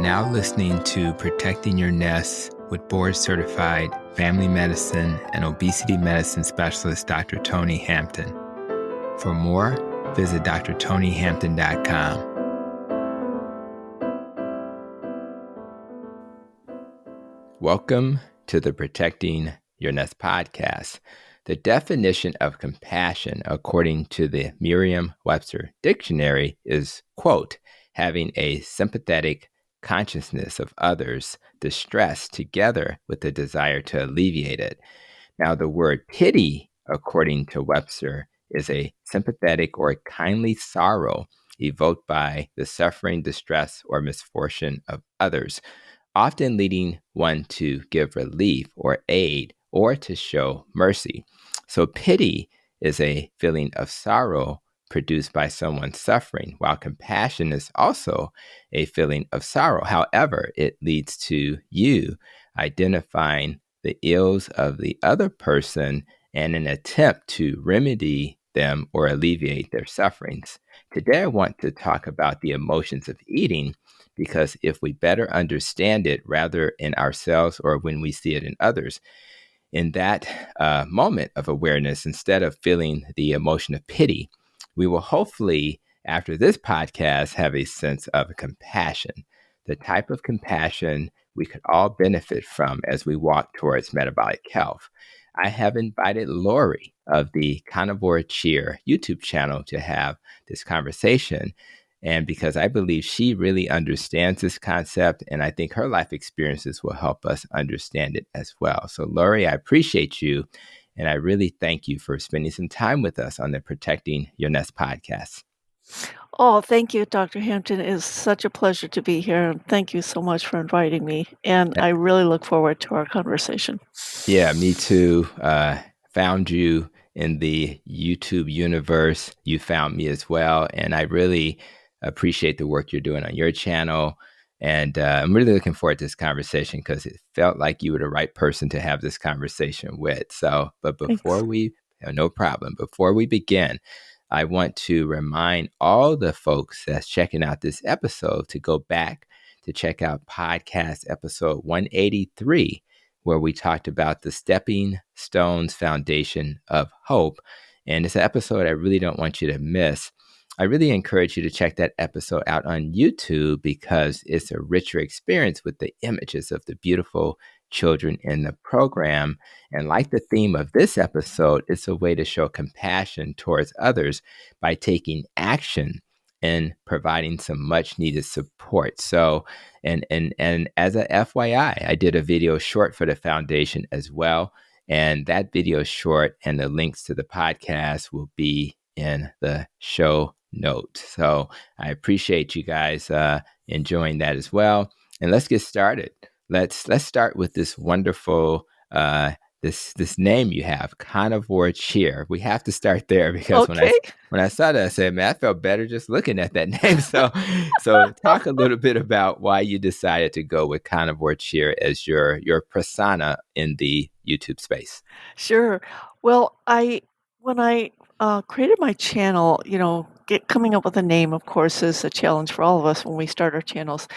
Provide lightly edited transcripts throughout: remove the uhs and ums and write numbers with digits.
now listening to Protecting Your Nest with board-certified family medicine and obesity medicine specialist Dr. Tony Hampton. For more, visit drtonyhampton.com. Welcome to the Protecting Your Nest podcast. The definition of compassion, according to the Merriam-Webster Dictionary, is, quote, having a sympathetic consciousness of others' distress together with the desire to alleviate it. Now, the word pity, according to Webster, is a sympathetic or kindly sorrow evoked by the suffering, distress, or misfortune of others, often leading one to give relief or aid or to show mercy. So pity is a feeling of sorrow produced by someone suffering, while compassion is also a feeling of sorrow. However, it leads to you identifying the ills of the other person and an attempt to remedy them or alleviate their sufferings. Today, I want to talk about the emotions of eating, because if we better understand it, rather in ourselves or when we see it in others, in that moment of awareness, instead of feeling the emotion of pity, we will hopefully, after this podcast, have a sense of compassion, the type of compassion we could all benefit from as we walk towards metabolic health. I have invited Lori of the Carnivore Cheer YouTube channel to have this conversation. And because I believe she really understands this concept, and I think her life experiences will help us understand it as well. So, Lori, I appreciate you, and I really thank you for spending some time with us on the Protecting Your Nest podcast. Oh, thank you, Dr. Hampton. It is such a pleasure to be here, and thank you so much for inviting me. And I really look forward to our conversation. Yeah, me too. Found you in the YouTube universe. You found me as well, and I really appreciate the work you're doing on your channel. And I'm really looking forward to this conversation because it felt like you were the right person to have this conversation with. So, but before no problem. Before we begin, I want to remind all the folks that's checking out this episode to go back to check out podcast episode 183, where we talked about the Stepping Stones Foundation of Hope. And it's an episode I really don't want you to miss. I really encourage you to check that episode out on YouTube because it's a richer experience with the images of the beautiful children in the program. And like the theme of this episode, it's a way to show compassion towards others by taking action and providing some much needed support. So, and as a FYI, I did a video short for the foundation as well. And that video short and the links to the podcast will be in the show note. So I appreciate you guys enjoying that as well. And let's get started. Let's start with this wonderful this name you have, Carnivore Cheer. We have to start there because when I saw that, I said, man, I felt better just looking at that name. So talk a little bit about why you decided to go with Carnivore Cheer as your persona in the YouTube space. Sure. Well, when I created my channel, coming up with a name, of course, is a challenge for all of us when we start our channels.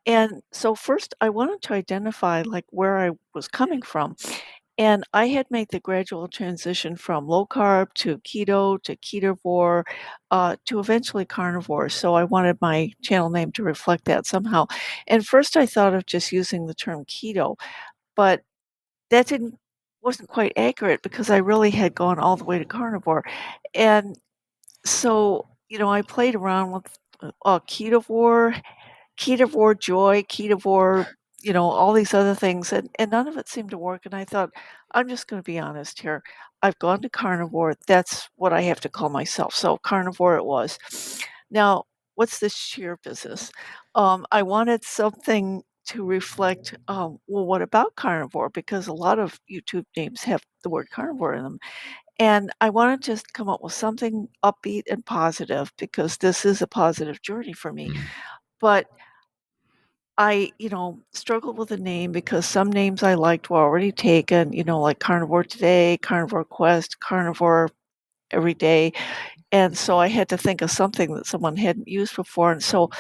And so first, I wanted to identify like where I was coming from. And I had made the gradual transition from low carb to ketovore, to eventually carnivore. So I wanted my channel name to reflect that somehow. And first I thought of just using the term keto, but that wasn't quite accurate because I really had gone all the way to carnivore. And so, I played around with ketovore joy, ketovore, all these other things, and none of it seemed to work, and I thought, "I'm just gonna be honest here. I've gone to carnivore, that's what I have to call myself." So carnivore it was. Now, what's this cheer business? I wanted something to reflect, well, what about carnivore? Because a lot of YouTube names have the word carnivore in them. And I wanted to come up with something upbeat and positive because this is a positive journey for me. But I, struggled with a name because some names I liked were already taken, like Carnivore Today, Carnivore Quest, Carnivore every day, and so I had to think of something that someone hadn't used before, and so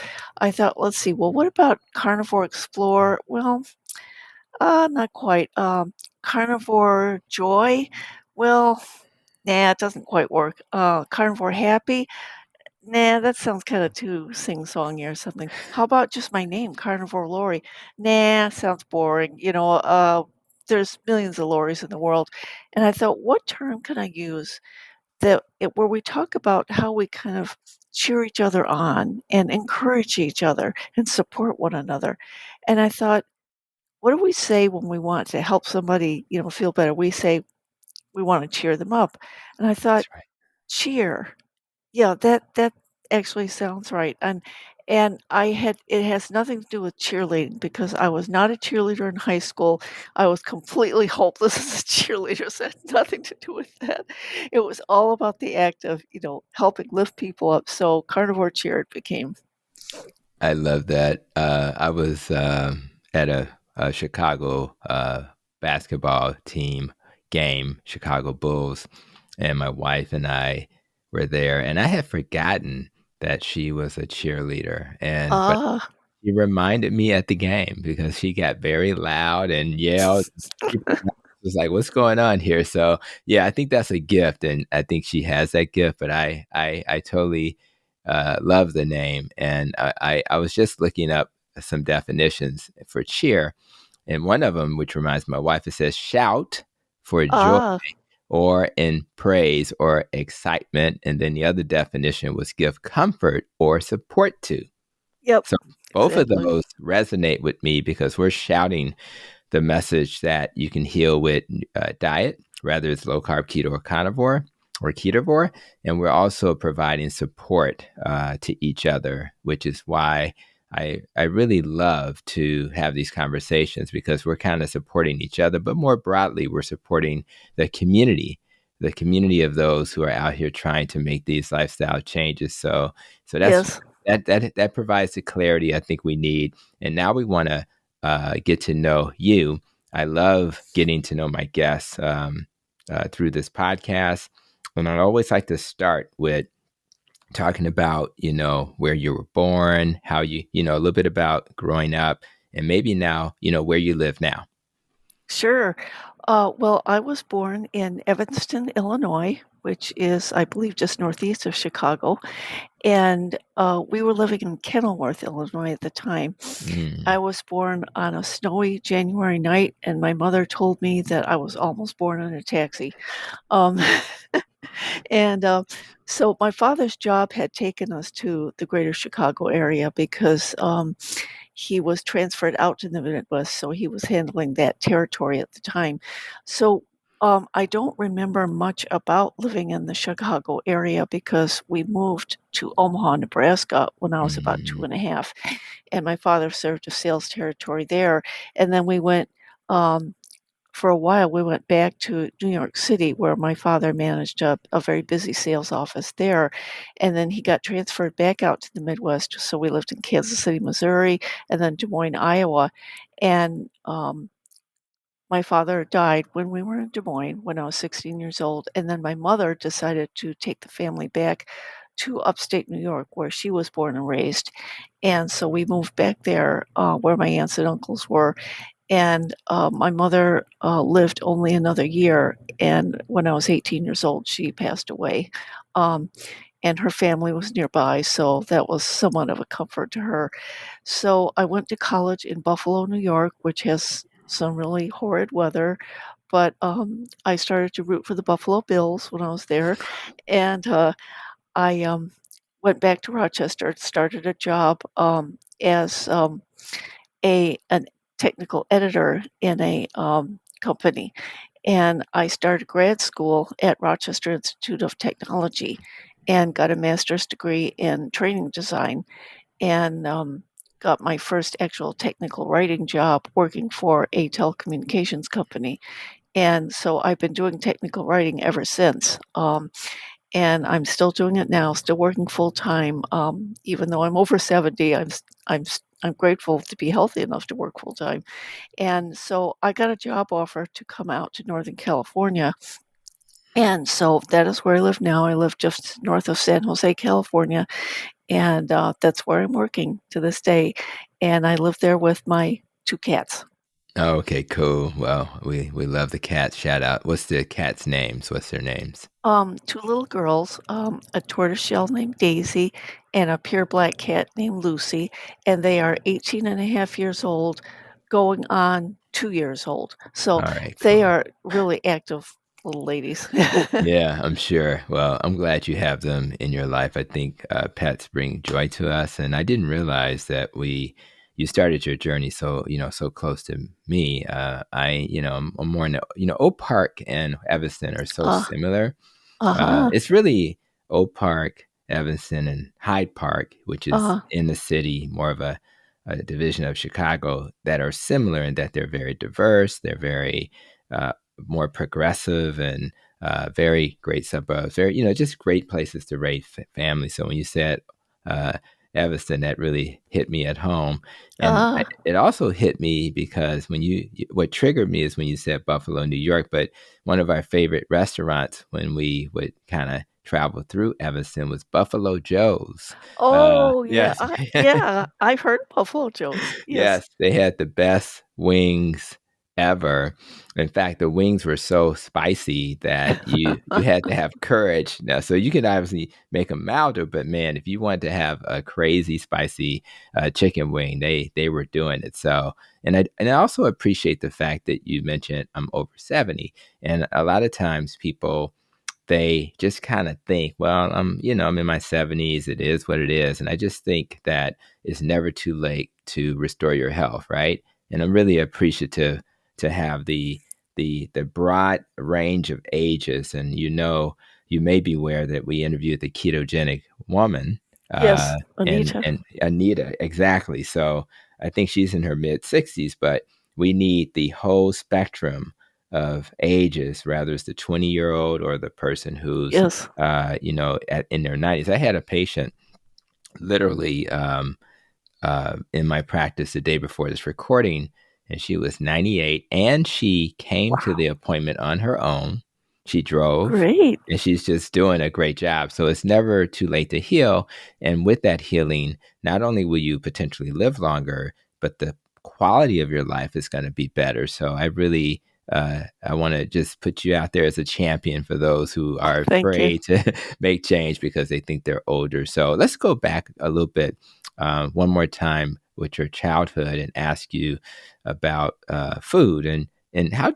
I thought, "Let's see, well, what about Carnivore Explore?" Well, not quite. Carnivore Joy? Well, nah, it doesn't quite work. Carnivore Happy? Nah, that sounds kinda too sing-songy or something. How about just my name, Carnivore Lori? Nah, sounds boring, there's millions of Loris in the world, and I thought, "What term can I use where we talk about how we kind of cheer each other on and encourage each other and support one another?" And I thought, what do we say when we want to help somebody, feel better? We say we wanna cheer them up, and I thought, That's right. "Cheer." Yeah, that actually sounds right, and it has nothing to do with cheerleading because I was not a cheerleader in high school. I was completely hopeless as a cheerleader, so it had nothing to do with that. It was all about the act of, helping lift people up, so Carnivore Cheer it became. I love that. I was at a Chicago basketball team game, Chicago Bulls, and my wife and I were there, and I had forgotten that she was a cheerleader, but Ah, she reminded me at the game because she got very loud and yelled. It was like, "What's going on here?" So, yeah, I think that's a gift, and I think she has that gift, but I totally, love the name, and I was just looking up some definitions for cheer, and one of them, which reminds my wife, it says, "Shout for joy ah, or in praise or excitement," and then the other definition was give comfort or support to. yep, So both of exactly. those resonate with me because we're shouting the message that you can heal with diet, whether it's low carb, keto, or carnivore or ketovore. And we're also providing support to each other, which is why I really love to have these conversations because we're kind of supporting each other, but more broadly, we're supporting the community of those who are out here trying to make these lifestyle changes. So that's Yes. that provides the clarity I think we need. And now we want to get to know you. I love getting to know my guests through this podcast. And I always like to start with talking about, where you were born, how a little bit about growing up, and maybe now, where you live now. Sure. Well, I was born in Evanston, Illinois, which is, I believe, just northeast of Chicago. And we were living in Kenilworth, Illinois at the time. I Mm. was born on a snowy January night, and my mother told me that I was almost born in a taxi. Um, and so my father's job had taken us to the greater Chicago area because he was transferred out to the Midwest, so he was handling that territory at the time. So, I don't remember much about living in the Chicago area because we moved to Omaha, Nebraska when I was about 2 Mm. and a half, and my father served a sales territory there, and then we went, um for a while, we went back to New York City where my father managed a very busy sales office there, and then he got transferred back out to the Midwest, so we lived in Kansas City, Missouri, and then Des Moines, Iowa, and, my father died when we were in Des Moines when I was 16 years old, and then my mother decided to take the family back to upstate New York where she was born and raised, and so we moved back there, where my aunts and uncles were, and, my mother, lived only another year, and when I was 18 years old, she passed away, um, and her family was nearby, so that was somewhat of a comfort to her. So I went to college in Buffalo, New York, which has some really horrid weather, but, I started to root for the Buffalo Bills when I was there, and, I, went back to Rochester, started a job, as, an technical editor in a, company, and I started grad school at Rochester Institute of Technology and got a master's degree in training design and, got my first actual technical writing job working for a telecommunications company, and so I've been doing technical writing ever since, and I'm still doing it now, still working full time, even though I'm over 70, I'm grateful to be healthy enough to work full time. And so I got a job offer to come out to Northern California And so that is where I live now. I live just north of San Jose, California, and, that's where I'm working to this day, and I live there with my 2 cats. Oh, okay, cool. Well, we love the cats. Shout out. What's the cats' names? What's their names? 2 little girls, a tortoiseshell named Daisy and a pure black cat named Lucy, and they are 18 and a half years old, going on 2 years old. So All right, they cool. are really active little ladies. Yeah, I'm sure. Well, I'm glad you have them in your life. I think pets bring joy to us, and I didn't realize that you started your journey so so close to me. I'm more in Oak Park and Evanston are so Uh, similar. uh-huh, It's really Oak Park, Evanston, and Hyde Park, which is uh-huh. in the city, more of a division of Chicago, that are similar in that they're very diverse, they're very uh, more progressive, and very great suburbs. Very, just great places to raise families. So when you said uh, Evanston, that really hit me at home, and Ah, it also hit me because what triggered me is when you said Buffalo, New York, but one of our favorite restaurants when we would kind of travel through Evanston was Buffalo Joe's. oh, yeah, Yes. yeah, I've heard Buffalo Joe's, yes. Yes, they had the best wings ever. In fact, the wings were so spicy that you had to have courage. Now, so you can obviously make them milder, but man, if you want to have a crazy spicy chicken wing, they were doing it. So, and I also appreciate the fact that you mentioned I'm over 70, and a lot of times people they just kind of think, well, I'm in my 70s. It is what it is. And I just think that it's never too late to restore your health, right? And I'm really appreciative to have the broad range of ages. And you may be aware that we interviewed the ketogenic woman, Yes, and Anita. Anita, exactly. So I think she's in her mid 60s, but we need the whole spectrum of ages, rather it's the 20-year-old or the person who's Yes. in their 90s. I had a patient literally in my practice the day before this recording, and she was 98, and she came to Wow, the appointment on her own. She drove, great. and she's just doing a great job. So it's never too late to heal. And with that healing, not only will you potentially live longer, but the quality of your life is going to be better. So I want to just put you out there as a champion for those who are Thank you. afraid to make change because they think they're older. So let's go back a little bit one more time with your childhood and ask you about food and how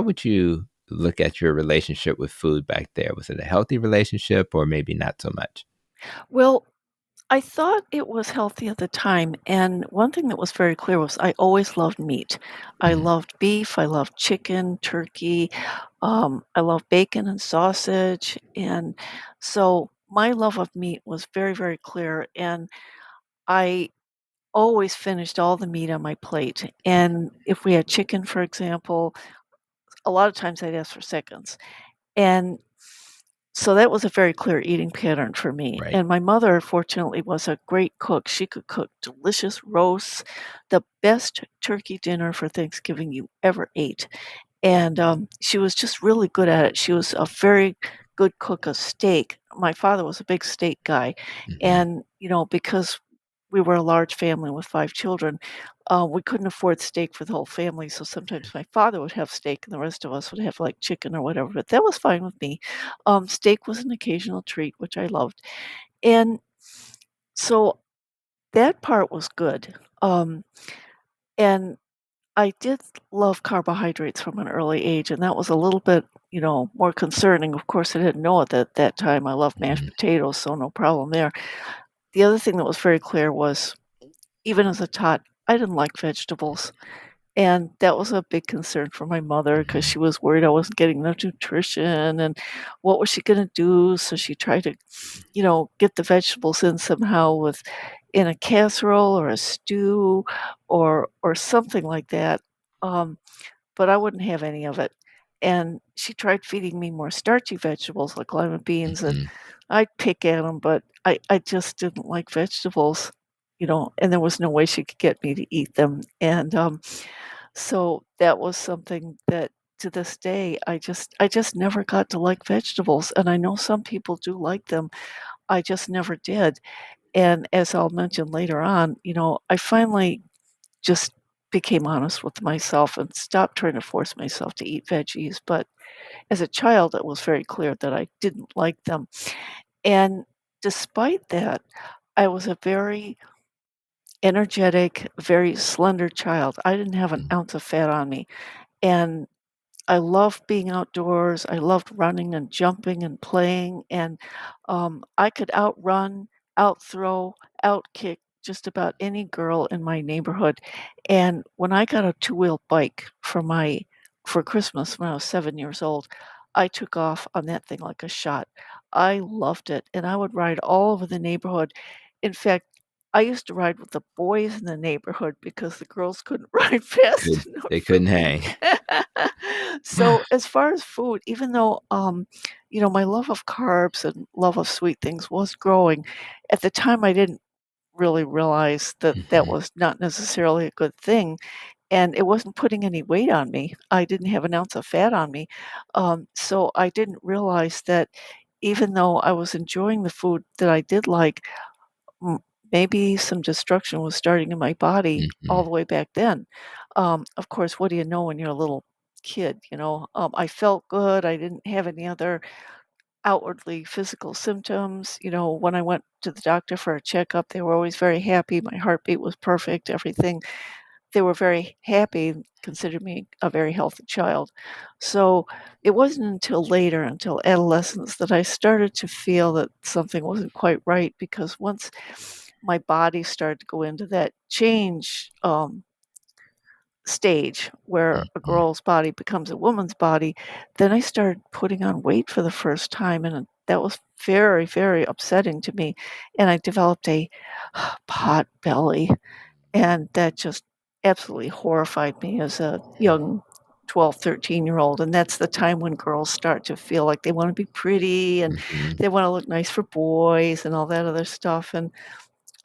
would you look at your relationship with food back there? Was it a healthy relationship or maybe not so much? Well, I thought it was healthy at the time, and one thing that was very clear was I always loved meat. I Mm, loved beef, I loved chicken, turkey, I love bacon and sausage, and so my love of meat was very, very clear, and I always finished all the meat on my plate, and if we had chicken, for example, a lot of times I'd ask for seconds, and so that was a very clear eating pattern for me, right. and my mother, fortunately, was a great cook. She could cook delicious roasts, the best turkey dinner for Thanksgiving you ever ate, and, she was just really good at it. She was a very good cook of steak. My father was a big steak guy, Hmm. and, because we were a large family with 5 children, we couldn't afford steak for the whole family, so sometimes my father would have steak and the rest of us would have, like, chicken or whatever, but that was fine with me. Steak was an occasional treat, which I loved, and so that part was good, and I did love carbohydrates from an early age, and that was a little bit, more concerning. Of course, I didn't know it at that time. I loved mashed Hmm. potatoes, so no problem there. The other thing that was very clear was, even as a tot, I didn't like vegetables. And that was a big concern for my mother because Hmm. she was worried I wasn't getting enough nutrition and what was she gonna do? So she tried to, get the vegetables in somehow with in a casserole or a stew or something like that. Um, but I wouldn't have any of it. And she tried feeding me more starchy vegetables like lima beans, and Hmm. I'd pick at them, but I just didn't like vegetables, and there was no way she could get me to eat them. And so that was something that to this day, I just never got to like vegetables, and I know some people do like them. I just never did. And as I'll mention later on, I finally just became honest with myself and stopped trying to force myself to eat veggies. But as a child, it was very clear that I didn't like them. And despite that, I was a very energetic, very slender child. I didn't have an Mm. ounce of fat on me. And I loved being outdoors. I loved running and jumping and playing, and, I could outrun, outthrow, outkick just about any girl in my neighborhood, and when I got a two-wheel bike for Christmas when I was 7 years old, I took off on that thing like a shot. I loved it, and I would ride all over the neighborhood. In fact, I used to ride with the boys in the neighborhood because the girls couldn't ride fast enough They for couldn't me. hang. So, as far as food, even though, my love of carbs and love of sweet things was growing, at the time, I didn't really realize that that Mhm, was not necessarily a good thing, and it wasn't putting any weight on me. I didn't have an ounce of fat on me, so I didn't realize that even though I was enjoying the food that I did like, m maybe some destruction was starting in my body all mhm, the way back then. Of course, what do you know when you're a little kid, I felt good, I didn't have any other outwardly physical symptoms. When I went to the doctor for a checkup, they were always very happy, my heartbeat was perfect, everything. They were very happy and considered me a very healthy child. So, it wasn't until later, until adolescence, that I started to feel that something wasn't quite right because once my body started to go into that change, stage where a mhm, girl's body becomes a woman's body, then I started putting on weight for the first time, and that was very, very upsetting to me, and I developed a pot belly. And that just absolutely horrified me as a young 12, 13-year-old, and that's the time when girls start to feel like they wanna be pretty and mhm, they wanna look nice for boys and all that other stuff, and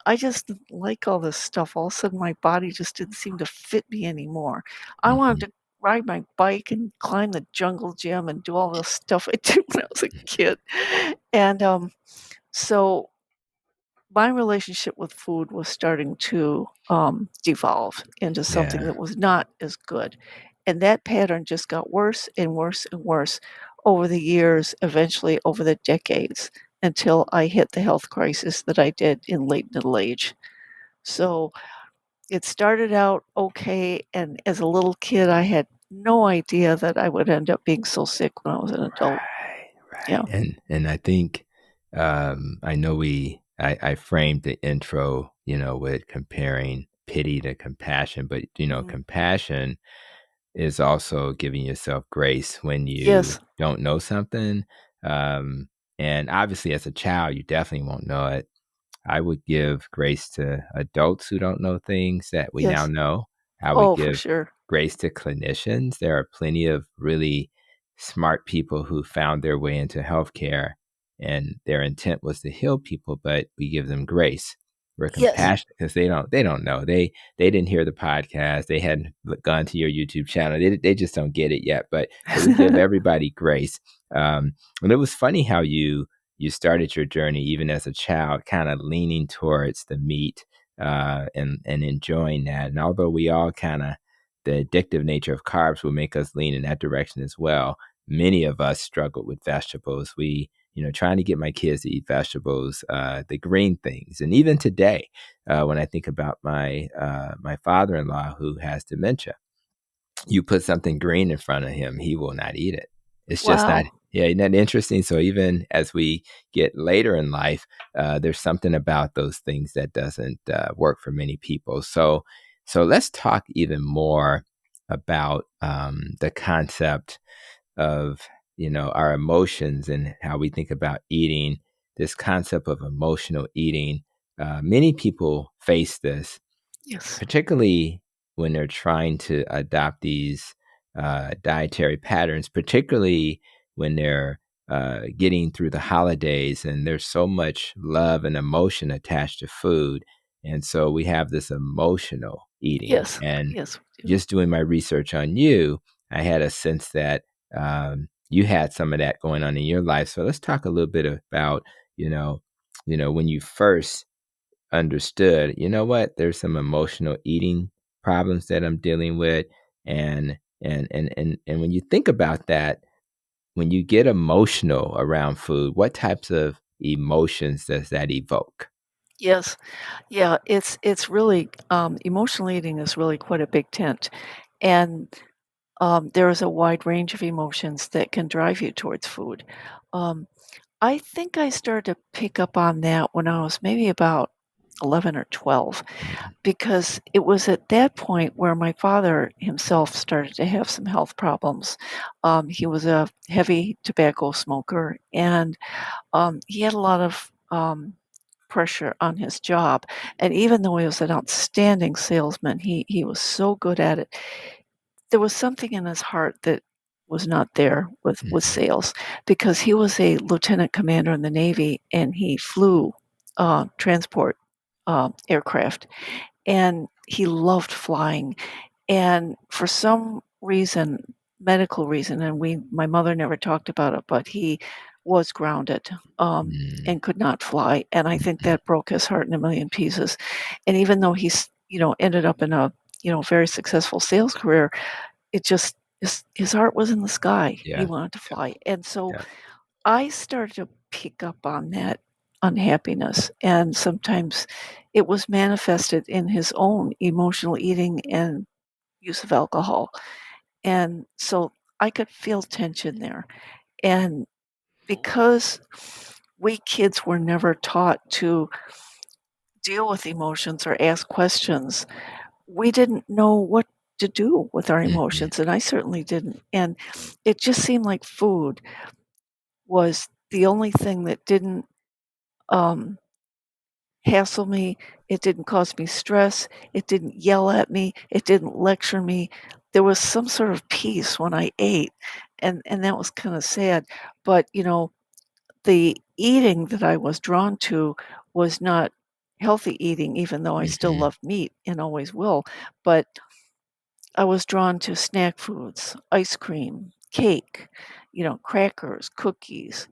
I just didn't like all this stuff. All of a sudden, my body just didn't seem to fit me anymore. I wanted mhm. to ride my bike and climb the jungle gym and do all the stuff I did when I was a kid, and, so my relationship with food was starting to, devolve into something Yeah, that was not as good, and that pattern just got worse and worse and worse over the years, eventually over the decades, until I hit the health crisis that I did in late middle age. So, it started out okay, and as a little kid, I had no idea that I would end up being so sick when I was an adult. right, right, Yeah. and I think, I know I framed the intro, with comparing pity to compassion, but, Mhm. compassion is also giving yourself grace when you Yes. don't know something, and obviously, as a child, you definitely won't know it. I would give grace to adults who don't know things that we now Yes. know. I would Oh, for give sure. grace to clinicians. There are plenty of really smart people who found their way into healthcare and their intent was to heal people, but we give them grace. We're Yes. compassionate because they don't know. They didn't hear the podcast. They hadn't gone to your YouTube channel. They just don't get it yet. But we give everybody grace. And it was funny how you started your journey even as a child, kind of leaning towards the meat and enjoying that. And although we all kind of the addictive nature of carbs will make us lean in that direction as well. Many of us struggled with vegetables. Trying to get my kids to eat vegetables, the green things, and even today, when I think about my father-in-law who has dementia, you put something green in front of him, he will not eat it. It's just not. Wow. Yeah, isn't that interesting? So even as we get later in life, there's something about those things that doesn't work for many people. So let's talk even more about the concept of our emotions and how we think about eating. This concept of emotional eating. Many people face this Yes. particularly when they're trying to adopt these dietary patterns, particularly when they're getting through the holidays and there's so much love and emotion attached to food. And so we have this emotional eating. Yes. And Yes, we do. just doing my research on you, I had a sense that you had some of that going on in your life. So let's talk a little bit about, when you first understood, you know what, there's some emotional eating problems that I'm dealing with. And when you think about that, when you get emotional around food, what types of emotions does that evoke? Yes. Yeah, it's really, emotional eating is really quite a big tent, and, there is a wide range of emotions that can drive you towards food. Um, I think I started to pick up on that when I was maybe about 11 or 12, Mhm. because it was at that point where my father himself started to have some health problems. He was a heavy tobacco smoker, and, he had a lot of, pressure on his job, and even though he was an outstanding salesman, he was so good at it, there was something in his heart that was not there with Mhm. sales, because he was a lieutenant commander in the Navy, and he flew, transport, aircraft, and he loved flying, and for some reason, medical reason, and my mother never talked about it, but he was grounded, Mm. and could not fly, and I think Mhm. that broke his heart in a million pieces. And even though he's, ended up in a, very successful sales career, it just his heart was in the sky. He Yeah. wanted to Yeah. fly. And so Yeah. I started to pick up on that unhappiness, and sometimes it was manifested in his own emotional eating and use of alcohol. And so I could feel tension there. And because we kids were never taught to deal with emotions or ask questions, we didn't know what to do with our Mhm. emotions, and I certainly didn't. And it just seemed like food was the only thing that didn't, um, hassle me, it didn't cause me stress, it didn't yell at me, it didn't lecture me. There was some sort of peace when I ate, and that was kinda sad. But, the eating that I was drawn to was not healthy eating, even though I still Mhm. love meat and always will, but I was drawn to snack foods, ice cream, cake, crackers, cookies,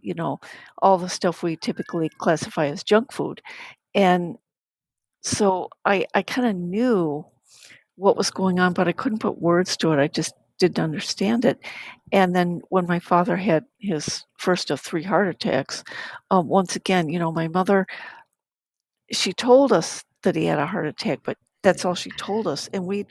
all the stuff we typically classify as junk food. And so I kinda knew what was going on, but I couldn't put words to it. I just didn't understand it. And then when my father had his first of 3 heart attacks, once again, my mother, she told us that he had a heart attack, but that's all she told us, and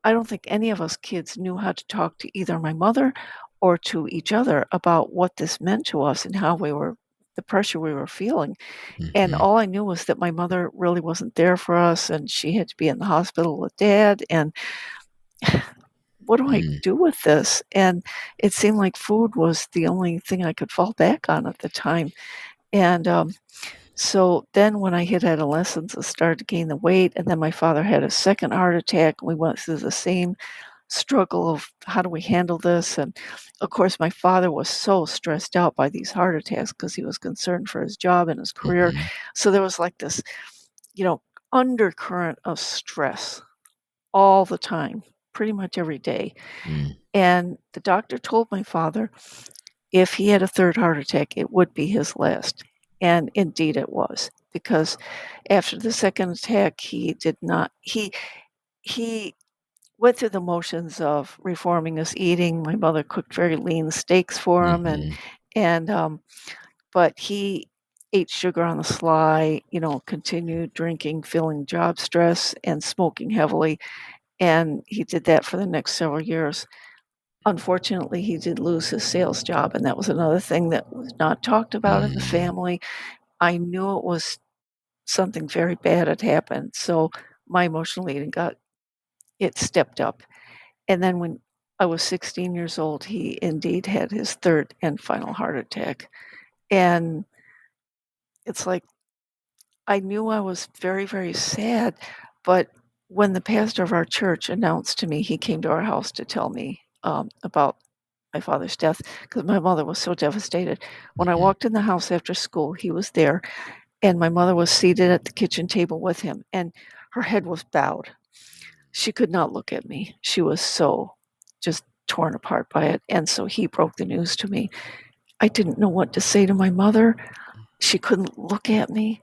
I don't think any of us kids knew how to talk to either my mother or to each other about what this meant to us and how the pressure we were feeling. And Mhm. all I knew was that my mother really wasn't there for us, and she had to be in the hospital with dad, and what do I Mm. do with this? And it seemed like food was the only thing I could fall back on at the time. And, so then when I hit adolescence, I started to gain the weight, and then my father had a second heart attack, and we went through the same struggle of how do we handle this? And of course, my father was so stressed out by these heart attacks because he was concerned for his job and his career. Mhm. So there was like this, you know, undercurrent of stress all the time, pretty much every day. Mm. And the doctor told my father if he had a third heart attack, it would be his last. And indeed it was, because after the second attack, he did not, he went through the motions of reforming his eating. My mother cooked very lean steaks for him, Mhm. and but he ate sugar on the sly, continued drinking, feeling job stress, and smoking heavily, and he did that for the next several years. Unfortunately, he did lose his sales job, and that was another thing that was not talked about in the Mm. family. I knew it was something very bad had happened, so my emotional eating got it stepped up. And then when I was 16 years old, he indeed had his 3rd and final heart attack. And it's like I knew I was very, very sad, but when the pastor of our church announced to me, he came to our house to tell me, about my father's death because my mother was so devastated. When I Mhm. walked in the house after school, he was there, and my mother was seated at the kitchen table with him, and her head was bowed. She could not look at me. She was so just torn apart by it. And so he broke the news to me. I didn't know what to say to my mother. She couldn't look at me.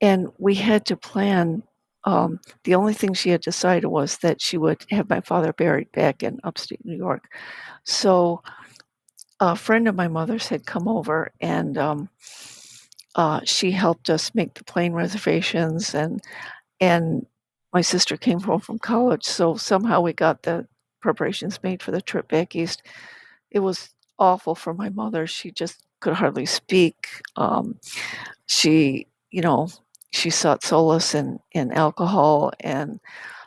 And we had to plan. The only thing she had decided was that she would have my father buried back in upstate New York. So a friend of my mother's had come over, and she helped us make the plane reservations, and my sister came home from college, so somehow we got the preparations made for the trip back east. It was awful for my mother. She just could hardly speak. She, she sought solace in alcohol, and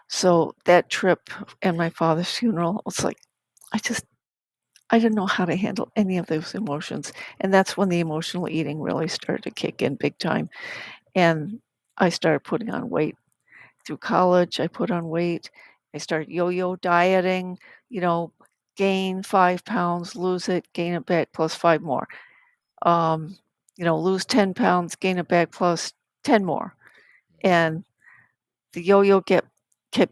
so that trip and my father's funeral was like, I didn't know how to handle any of those emotions, and that's when the emotional eating really started to kick in big time, and I started putting on weight. Through college, I put on weight. I started yo-yo dieting, you know, gain 5 pounds, lose it, gain it back, plus 5 more. Um, lose 10 pounds, gain it back, plus 10 more. And the yo-yo kept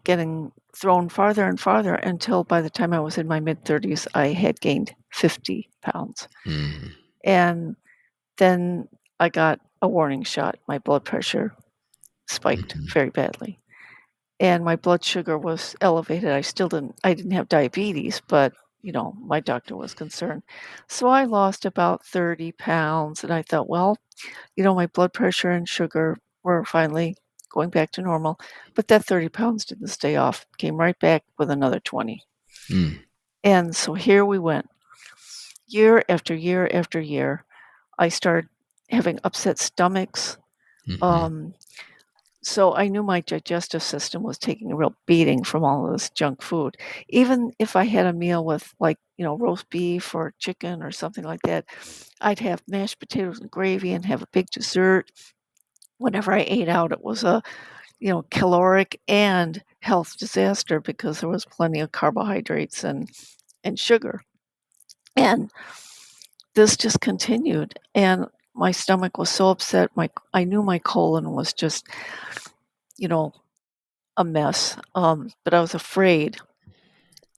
getting thrown farther and farther until by the time I was in my mid-30s, I had gained 50 pounds. Mm. And then I got a warning shot. My blood pressure spiked Mhm. very badly, and my blood sugar was elevated. I didn't have diabetes, but, my doctor was concerned. So I lost about 30 pounds, and I thought, well, my blood pressure and sugar were finally going back to normal, but that 30 pounds didn't stay off. Came right back with another 20. Mm. And so here we went. Year after year after year, I started having upset stomachs. Mhm. Um, so I knew my digestive system was taking a real beating from all of this junk food. Even if I had a meal with, like, roast beef or chicken or something like that, I'd have mashed potatoes and gravy and have a big dessert. Whenever I ate out, it was a, caloric and health disaster because there was plenty of carbohydrates and sugar. And this just continued, and my stomach was so upset. I knew my colon was just, you know, a mess, but I was afraid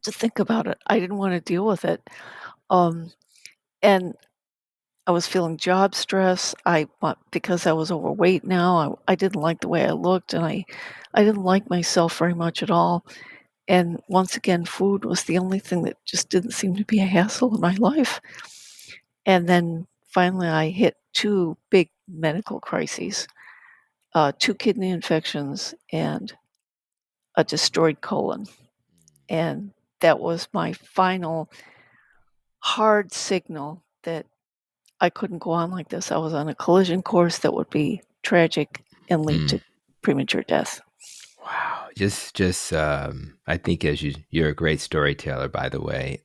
to think about it. I didn't wanna deal with it, um, and I was feeling job stress. Because I was overweight now, I didn't like the way I looked, and I didn't like myself very much at all, and once again, food was the only thing that just didn't seem to be a hassle in my life. And then finally, I hit 2 big medical crises, 2 kidney infections and a destroyed colon, and that was my final hard signal that I couldn't go on like this. I was on a collision course that would be tragic and lead Mm. to premature death. Wow. I think you're a great storyteller, by the way.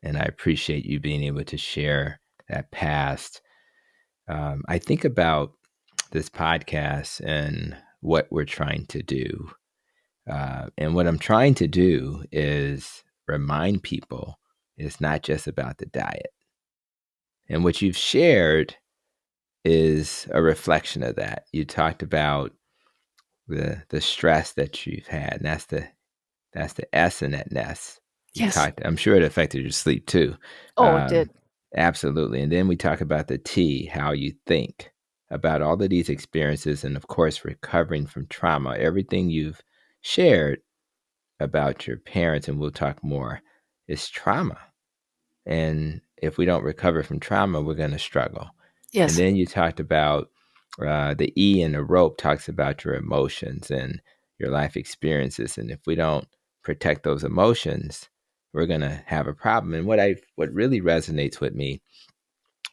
And I appreciate you being able to share that past. I think about this podcast and what we're trying to do. And what I'm trying to do is remind people it's not just about the diet. And what you've shared is a reflection of that. You talked about the stress that you've had, and that's the S in that nest. Yes. I'm sure it affected your sleep too. Oh, it did. Absolutely. And then we talk about the T, how you think about all of these experiences, and of course, recovering from trauma. Everything you've shared about your parents, and we'll talk more, is trauma. And if we don't recover from trauma, we're going to struggle. And Yes. then you talked about the E in the rope talks about your emotions and your life experiences. And if we don't protect those emotions, we're going to have a problem. And what really resonates with me,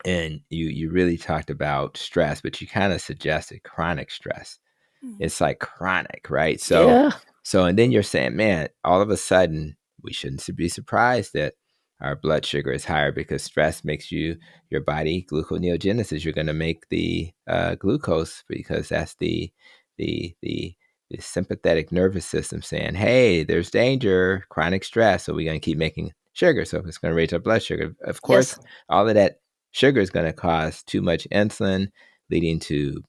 and you really talked about stress, but you kind of suggested chronic stress. Mhm. It's like chronic, right? Yeah. And then you're saying, man, all of a sudden we shouldn't be surprised that our blood sugar is higher because stress makes your body gluconeogenesis. You're going to make the glucose because that's the the the sympathetic nervous system saying, hey, there's danger, chronic stress. So we're going to keep making sugar. So it's going to raise our blood sugar. Of course, Yes. all of that sugar is going to cause too much insulin, leading to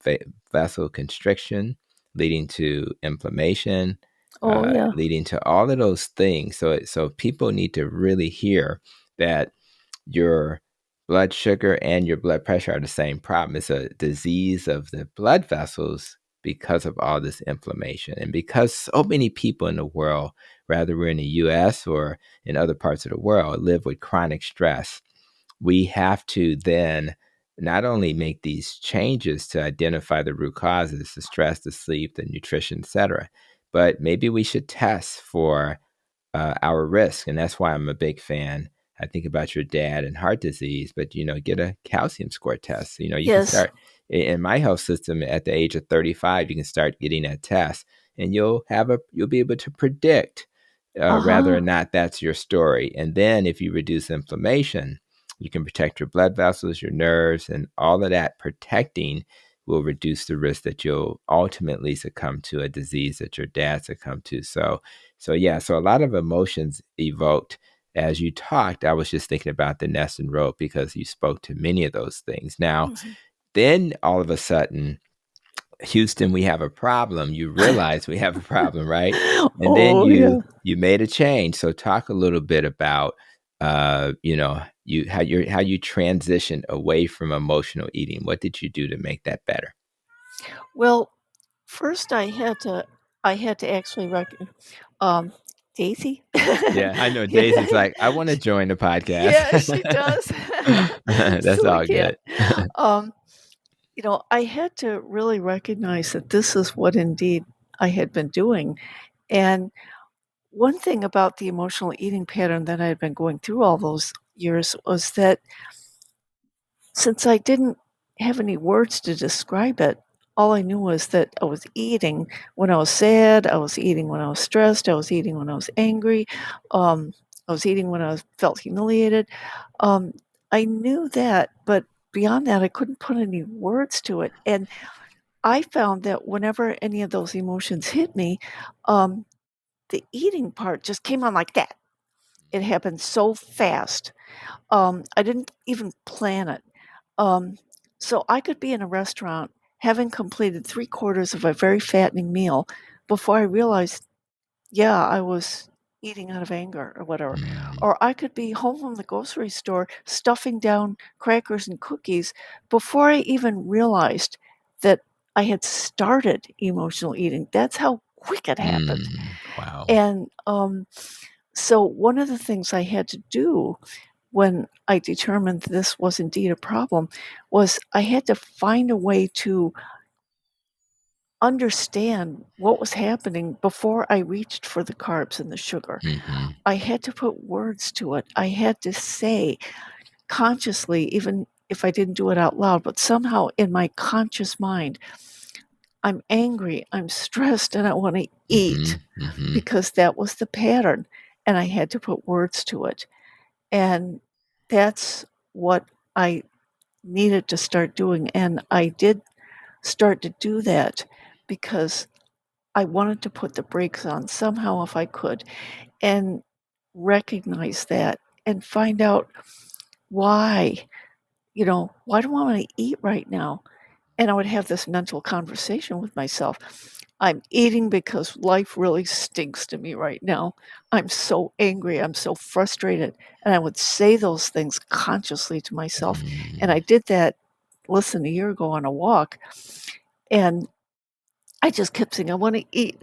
vessel constriction, leading to inflammation, Oh, yeah. leading to all of those things. So people need to really hear that your blood sugar and your blood pressure are the same problem. It's a disease of the blood vessels because of all this inflammation. And because so many people in the world, whether we're in the US or in other parts of the world, live with chronic stress, we have to then not only make these changes to identify the root causes, the stress, the sleep, the nutrition, etc., but maybe we should test for our risk. And that's why I'm a big fan. I think about your dad and heart disease, but get a calcium score test. You can Yes. start in my health system at the age of 35. You can start getting that test, and you'll be able to predict whether or Uh-huh. not that's your story. And then if you reduce inflammation, you can protect your blood vessels, your nerves, and all of that protecting will reduce the risk that you'll ultimately succumb to a disease that your dad succumbed to. So yeah, so a lot of emotions evoked as you talked. I was just thinking about the nest and rope because you spoke to many of those things. Now, Mhm. then all of a sudden, Houston, we have a problem. You realize we have a problem, right? And then Oh, you yeah. you made a change. So talk a little bit about how you transitioned away from emotional eating. What did you do to make that better? Well, first I had to actually um, Daisy? Yeah, I know Yeah. Daisy's like, I want to join the podcast. Yeah, she does. That's Silly all cat. good. Um, I had to really recognize that this is what indeed I had been doing, and one thing about the emotional eating pattern that I had been going through all those years was that since I didn't have any words to describe it, all I knew was that I was eating when I was sad, I was eating when I was stressed, I was eating when I was angry, I was eating when I felt humiliated. Um, I knew that, but beyond that, I couldn't put any words to it. And I found that whenever any of those emotions hit me, um, the eating part just came on like that. It happened so fast. I didn't even plan it. Um, so I could be in a restaurant having completed 3/4 of a very fattening meal before I realized, yeah, I was eating out of anger or whatever. Mm, Or I could be home from the grocery store stuffing down crackers and cookies before I even realized that I had started emotional eating. That's how quick it happened. wow. And so one of the things I had to do when I determined this was indeed a problem was I had to find a way to understand what was happening before I reached for the carbs and the sugar. Mhm, I had to put words to it. I had to say consciously, even if I didn't do it out loud, but somehow in my conscious mind, I'm angry, I'm stressed, and I want to eat mhm, mhm, because that was the pattern. And I had to put words to it. And that's what I needed to start doing. And I did start to do that because I wanted to put the brakes on somehow if I could and recognize that and find out why, why do I want to eat right now? And I would have this mental conversation with myself. I'm eating because life really stinks to me right now. I'm so angry. I'm so frustrated. And I would say those things consciously to myself. And mm, I did that, listen, a year ago on a walk. And I just kept saying, I want to eat.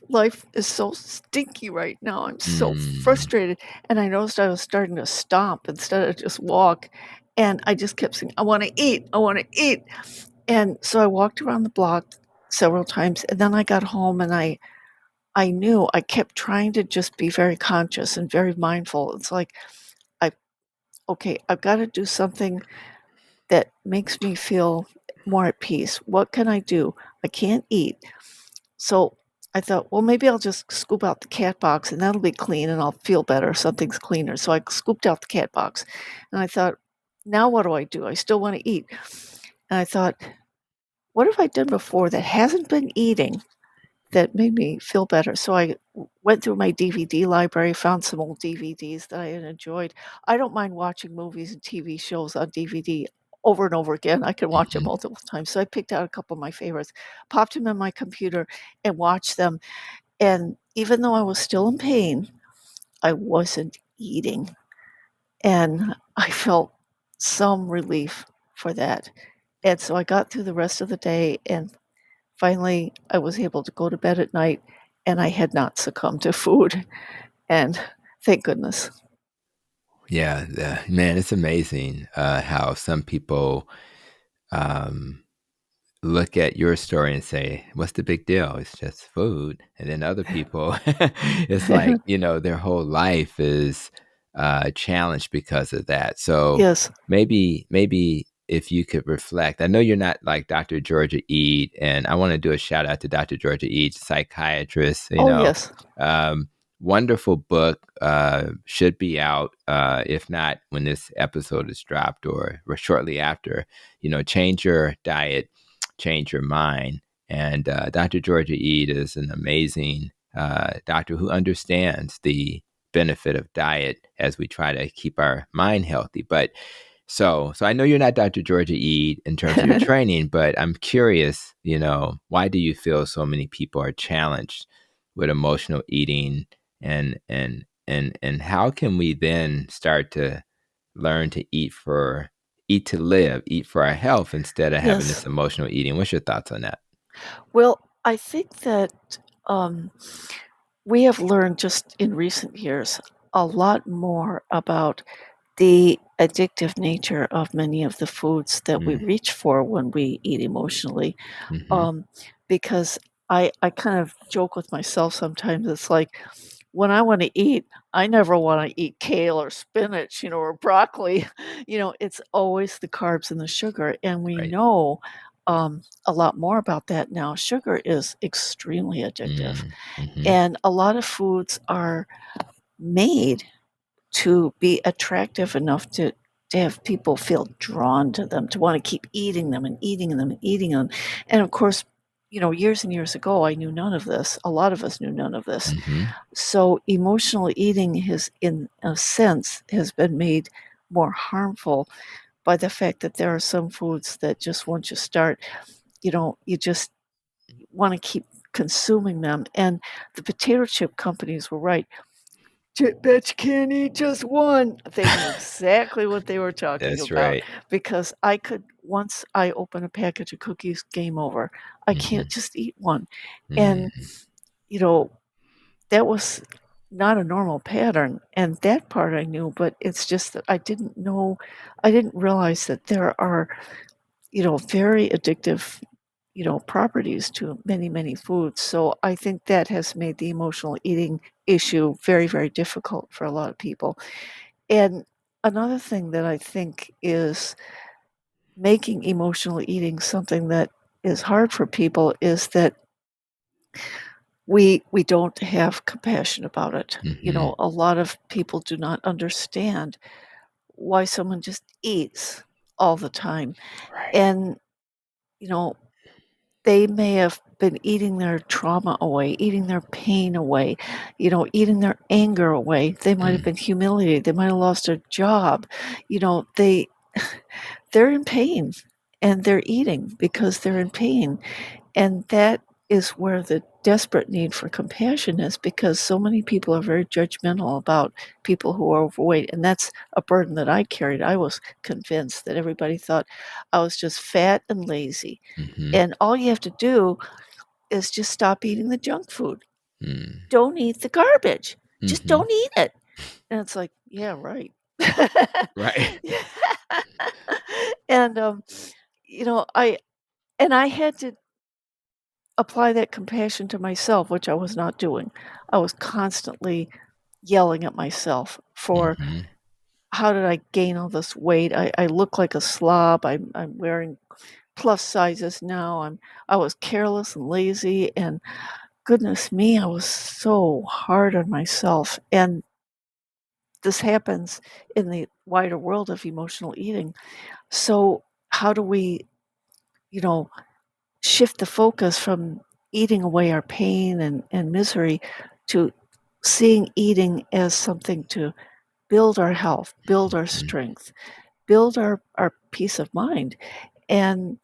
Life is so stinky right now. I'm so mm, frustrated. And I noticed I was starting to stomp instead of just walk. And I just kept saying, I want to eat. I want to eat. And so I walked around the block several times. And then I got home and I knew I kept trying to just be very conscious and very mindful. It's like, I, okay, I've got to do something that makes me feel more at peace. What can I do? I can't eat. So I thought, well, maybe I'll just scoop out the cat box and that'll be clean and I'll feel better. Something's cleaner. So I scooped out the cat box and I thought, now what do I do? I still want to eat. And I thought, what have I done before that hasn't been eating that made me feel better? So I went through my DVD library, found some old DVDs that I had enjoyed. I don't mind watching movies and TV shows on DVD over and over again. I can watch it mhm, multiple times. So I picked out a couple of my favorites, popped them in my computer, and watched them. And even though I was still in pain, I wasn't eating. And I felt some relief for that. And so I got through the rest of the day, and finally I was able to go to bed at night, and I had not succumbed to food. And thank goodness. Yeah, man, it's amazing how some people um, look at your story and say, "What's the big deal? It's just food." And then other people, it's like, their whole life is challenged because of that. So Yes. maybe if you could reflect, I know you're not like Dr. Georgia Ede, and I want to do a shout out to Dr. Georgia Ede, psychiatrist. Oh, yes. Um, wonderful book. Should be out, if not when this episode is dropped or shortly after. Change your diet, change your mind. And Dr. Georgia Ede is an amazing doctor who understands the benefit of diet as we try to keep our mind healthy. But so I know you're not Dr. Georgia Ede in terms of your training, but I'm curious, why do you feel so many people are challenged with emotional eating, and how can we then start to learn to eat to live, eat for our health instead of having Yes. this emotional eating? What's your thoughts on that? Well, I think that um, we have learned just in recent years a lot more about the addictive nature of many of the foods that we Mm, reach for when we eat emotionally. mm-hmm, Um, because I kind of joke with myself sometimes. It's like when I want to eat, I never want to eat kale or spinach, or broccoli. It's always the carbs and the sugar. And we right. know a lot more about that now. Sugar is extremely addictive. Mm, mm-hmm, And a lot of foods are made to be attractive enough to have people feel drawn to them, to want to keep eating them and eating them and eating them. And of course, years and years ago, I knew none of this. A lot of us knew none of this. mm-hmm, So emotional eating has, in a sense, has been made more harmful by the fact that there are some foods that just once you start, you just want to keep consuming them. And the potato chip companies were right. Bet you can't eat just one." They knew exactly what they were talking that's about right. because once I open a package of cookies, game over. I Mm-hmm, can't just eat one. And, mm, you know, that was not a normal pattern, and that part I knew, but it's just that I didn't realize that there are, very addictive, properties to many, many foods. So I think that has made the emotional eating issue very, very difficult for a lot of people. And another thing that I think is making emotional eating something that is hard for people is that we don't have compassion about it. mm-hmm, A lot of people do not understand why someone just eats all the time. right. And, you know, they may have been eating their trauma away, eating their pain away, eating their anger away. They might have Mm, been humiliated. They might have lost their job. They they're in pain and they're eating because they're in pain. And that is where the desperate need for compassion is because so many people are very judgmental about people who are overweight. And that's a burden that I carried. I was convinced that everybody thought I was just fat and lazy. mm-hmm, And all you have to do is just stop eating the junk food. mm, Don't eat the garbage. Just mm-hmm, don't eat it. And it's like, yeah, right. right. And I had to apply that compassion to myself, which I was not doing. I was constantly yelling at myself for Mm-hmm, how did I gain all this weight? I look like a slob. I'm wearing plus sizes now. I was careless and lazy, and goodness me, I was so hard on myself. And this happens in the wider world of emotional eating. So how do we, you know, shift the focus from eating away our pain and misery to seeing eating as something to build our health, build our mm, strength, build our peace of mind? And,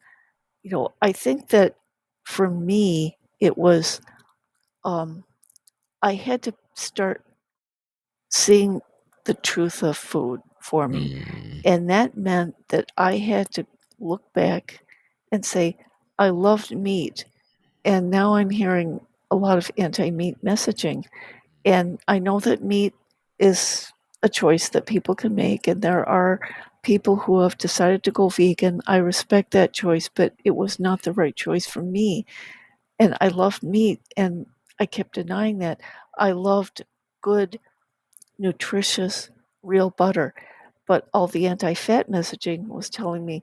I think that for me, it was, um, I had to start seeing the truth of food for me, Mm, and that meant that I had to look back and say, "I loved meat," and now I'm hearing a lot of anti-meat messaging, and I know that meat is a choice that people can make, and there are people who have decided to go vegan. I respect that choice, but it was not the right choice for me, and I loved meat, and I kept denying that. I loved good, nutritious, real butter, but all the anti-fat messaging was telling me,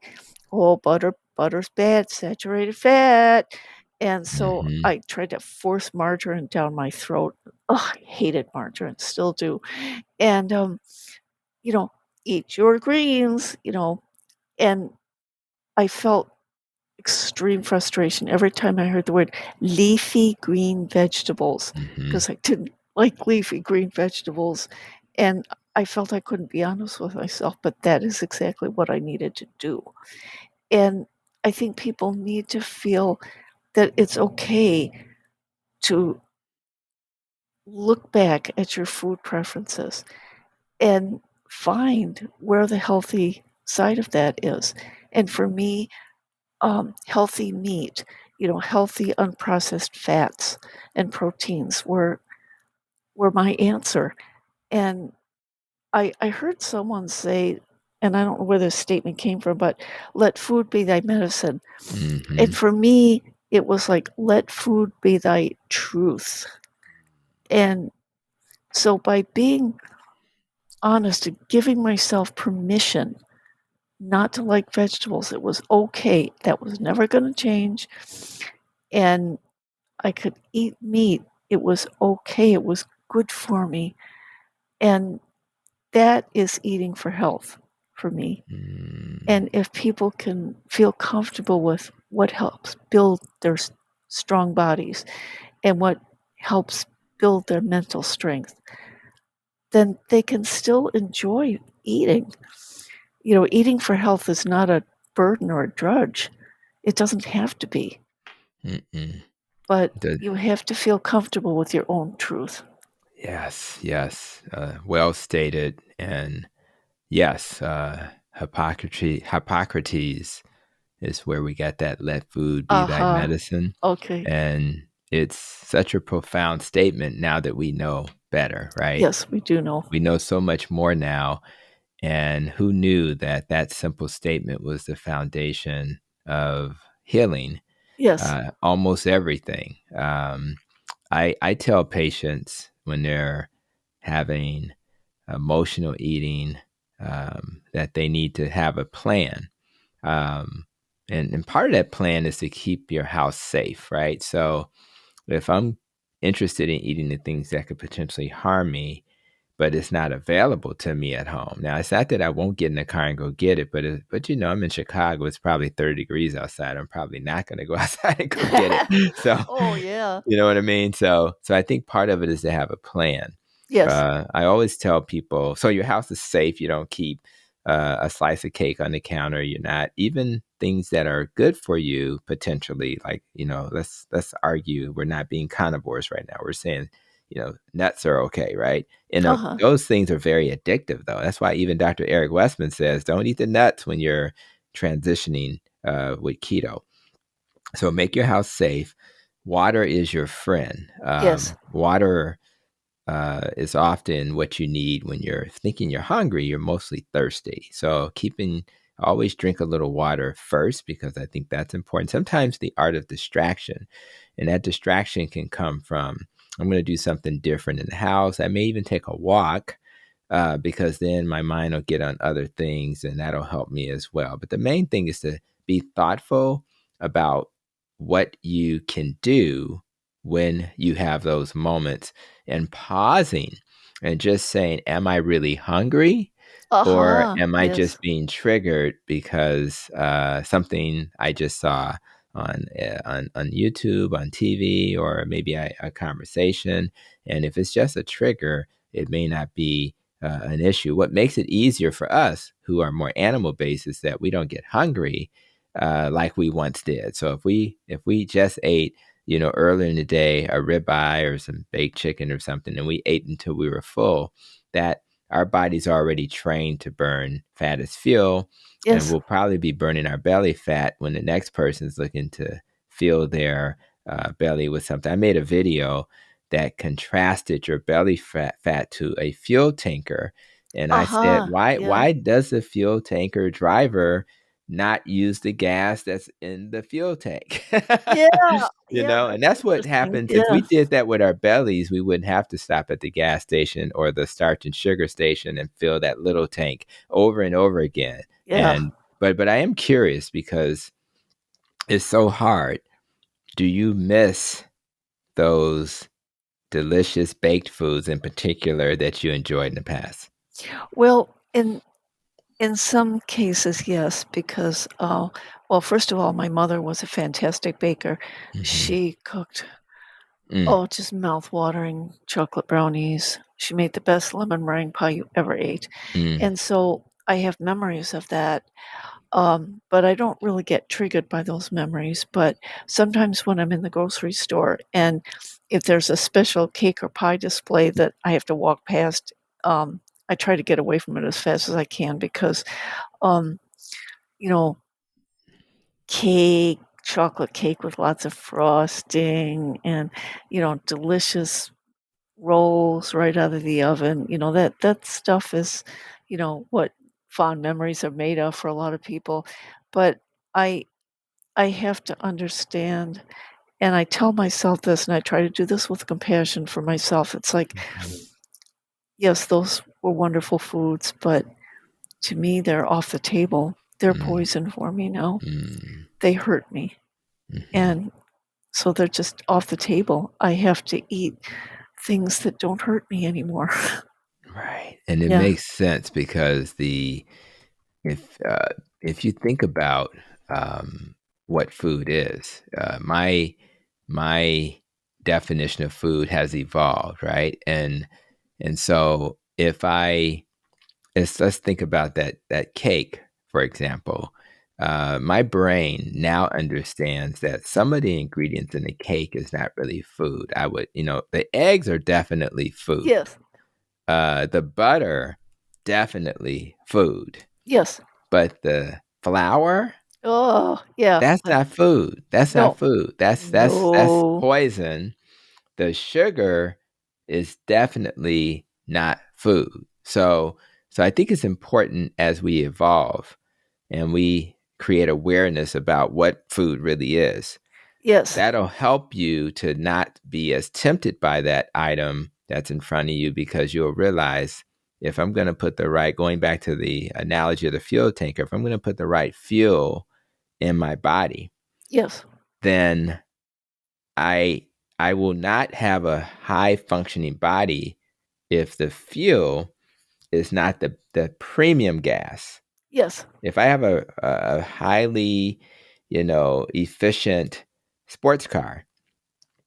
"Oh, butter's bad, saturated fat," and so mhm, I tried to force margarine down my throat. Ugh, I hated margarine, still do, and, you know, "Eat your greens," and I felt extreme frustration every time I heard the word leafy green vegetables, mhm, because I didn't like leafy green vegetables, and I felt I couldn't be honest with myself, but that is exactly what I needed to do, and I think people need to feel that it's okay to look back at your food preferences and find where the healthy side of that is, and for me, healthy meat, healthy unprocessed fats and proteins were my answer. And I heard someone say, and I don't know where this statement came from, but let food be thy medicine. And mhm, for me, it was like, let food be thy truth. And so by being honest and giving myself permission not to like vegetables, it was okay. That was never going to change. And I could eat meat. It was okay. It was good for me. And that is eating for health for me. mm, And if people can feel comfortable with what helps build their strong bodies and what helps build their mental strength, then they can still enjoy eating. Eating for health is not a burden or a drudge. It doesn't have to be, mm-mm. but The you have to feel comfortable with your own truth. Yes, yes, well stated, and yes, Hippocrates is where we got that "Let food be thy Uh-huh. medicine," Okay. and it's such a profound statement now that we know better, right? Yes, we do know. We know so much more now, and who knew that that simple statement was the foundation of healing Yes. almost everything. I tell patients when they're having emotional eating that they need to have a plan. Um, and part of that plan is to keep your house safe, right? So if I'm interested in eating the things that could potentially harm me, but it's not available to me at home. Now, it's not that I won't get in the car and go get it, but I'm in Chicago. It's probably 30 degrees outside. I'm probably not going to go outside and go get it. So, Oh, yeah. you know what I mean? So I think part of it is to have a plan. Yes. I always tell people, so your house is safe. You don't keep a slice of cake on the counter. You're not even things that are good for you potentially. Like let's argue we're not being carnivores right now. We're saying nuts are okay, right? And Uh-huh. those things are very addictive, though. That's why even Dr. Eric Westman says don't eat the nuts when you're transitioning with keto. So make your house safe. Water is your friend. Yes. Water is often what you need when you're thinking you're hungry. You're mostly thirsty. So always drink a little water first because I think that's important. Sometimes the art of distraction, and that distraction can come from I'm going to do something different in the house. I may even take a walk because then my mind will get on other things and that'll help me as well. But the main thing is to be thoughtful about what you can do when you have those moments and pausing and just saying, am I really hungry? Or Uh-huh. am I Yes. just being triggered because something I just saw on YouTube, on TV, or maybe a conversation? And if it's just a trigger, it may not be an issue. What makes it easier for us who are more animal based is that we don't get hungry like we once did. So if we just ate earlier in the day, a ribeye or some baked chicken or something, and we ate until we were full, that our body's already trained to burn fat as fuel, and Yes. we'll probably be burning our belly fat when the next person's looking to fill their belly with something. I made a video that contrasted your belly fat to a fuel tanker. And I said, Uh-huh. why Yeah. why does the fuel tanker driver not use the gas that's in the fuel tank? Yeah. Yeah, And that's that's what interesting. happens. If Yeah. we did that with our bellies, we wouldn't have to stop at the gas station or the starch and sugar station and fill that little tank over and over again. Yeah. And but I am curious because it's so hard. Do you miss those delicious baked foods in particular that you enjoyed in the past? Well, in some cases, yes, because, well, first of all, my mother was a fantastic baker. Mhm. She cooked, Mm, oh, just mouth-watering chocolate brownies. She made the best lemon meringue pie you ever ate, mm, and so I have memories of that, but I don't really get triggered by those memories, but sometimes when I'm in the grocery store and if there's a special cake or pie display that I have to walk past, I try to get away from it as fast as I can because, um, you know, cake, chocolate cake with lots of frosting and, delicious rolls right out of the oven, that stuff is, what fond memories are made of for a lot of people. But I I have to understand, and I tell myself this, and I try to do this with compassion for myself. It's like, mhm, yes, those were wonderful foods, but to me, they're off the table. They're mm, poison for me now. mm, They hurt me. mhm. And so they're just off the table. I have to eat things that don't hurt me anymore. Right, and it Yeah. makes sense because if if you think about what food is, my definition of food has evolved, right? And so if I let's think about that cake, for example. My brain now understands that some of the ingredients in the cake is not really food. The eggs are definitely food. Yes. The butter, definitely food. Yes. But the flour, Oh, yeah. that's not food. That's not No. food. That's No. poison. The sugar is definitely not food. So I think it's important as we evolve and we create awareness about what food really is. Yes. That'll help you to not be as tempted by that item that's in front of you because you'll realize if I'm going to put the right, going back to the analogy of the fuel tanker, if I'm going to put the right fuel in my body, Yes. then I I will not have a high functioning body if the fuel is not the premium gas. Yes. If I have a highly, efficient sports car,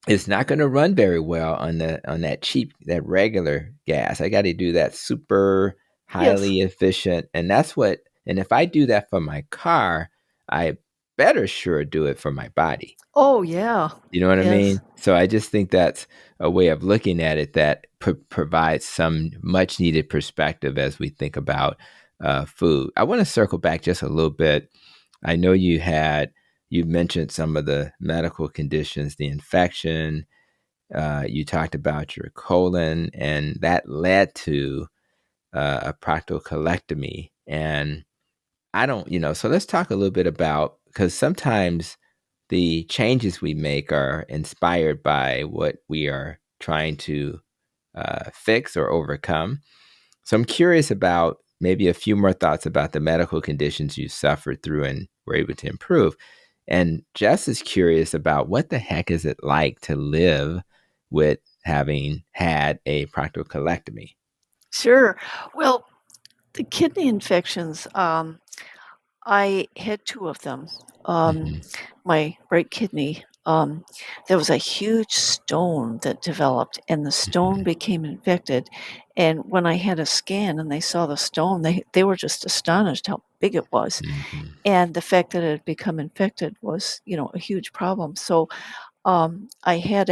it's not going to run very well on that cheap, that regular gas. I got to do that super Yes. highly efficient, and if I do that for my car, I better sure do it for my body. Oh, yeah. You know what I Yes. mean? So I just think that's a way of looking at it that provides some much needed perspective as we think about food. I want to circle back just a little bit. I know you mentioned some of the medical conditions, the infection. You talked about your colon, and that led to a proctocolectomy. And I don't, so let's talk a little bit about, because sometimes the changes we make are inspired by what we are trying to fix or overcome. So I'm curious about maybe a few more thoughts about the medical conditions you suffered through and were able to improve. And just as curious about what the heck is it like to live with having had a proctocolectomy? Sure. Well, the kidney infections, I had 2 of them. Um, Hmm. my right kidney, there was a huge stone that developed, and the stone Hmm. became infected, and when I had a scan and they saw the stone, they were just astonished how big it was, Hmm. and the fact that it had become infected was, a huge problem. So I had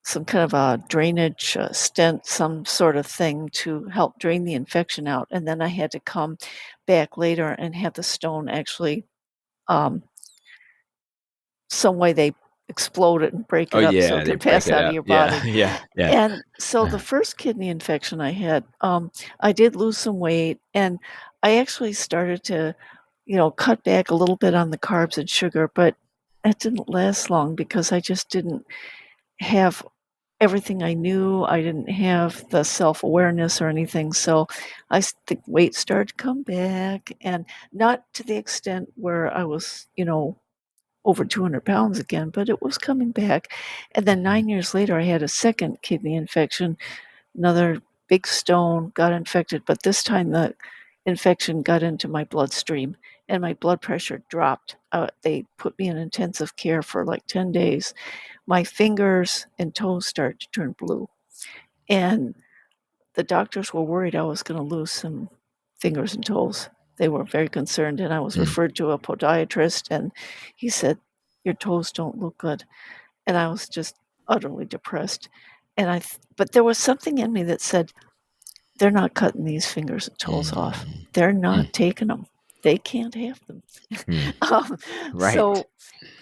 some kind of a drainage stent, some sort of thing to help drain the infection out, and then I had to come back later and have the stone actually, um, some way they explode it and break Oh, it up so yeah, it they can break pass it out of up. your Yeah, body. yeah, yeah. And so the Uh, first kidney infection I had, I did lose some weight, and I actually started to, cut back a little bit on the carbs and sugar, but that didn't last long because I just didn't have everything I knew. I didn't have the self-awareness or anything, so the weight started to come back, and not to the extent where I was, over 200 pounds again, but it was coming back. And then mhm, 9 years later, I had a second kidney infection, another big stone got infected, but this time the infection got into my bloodstream and my blood pressure dropped. They put me in intensive care for like 10 days. My fingers and toes started to turn blue. And the doctors were worried I was going to lose some fingers and toes. They were very concerned, and I was mm, referred to a podiatrist, and he said, "Your toes don't look good." And I was just utterly depressed. But there was something in me that said, "They're not cutting these fingers and toes off. mm, They're mm, not taking them. They can't have them." mm. Um, Right. so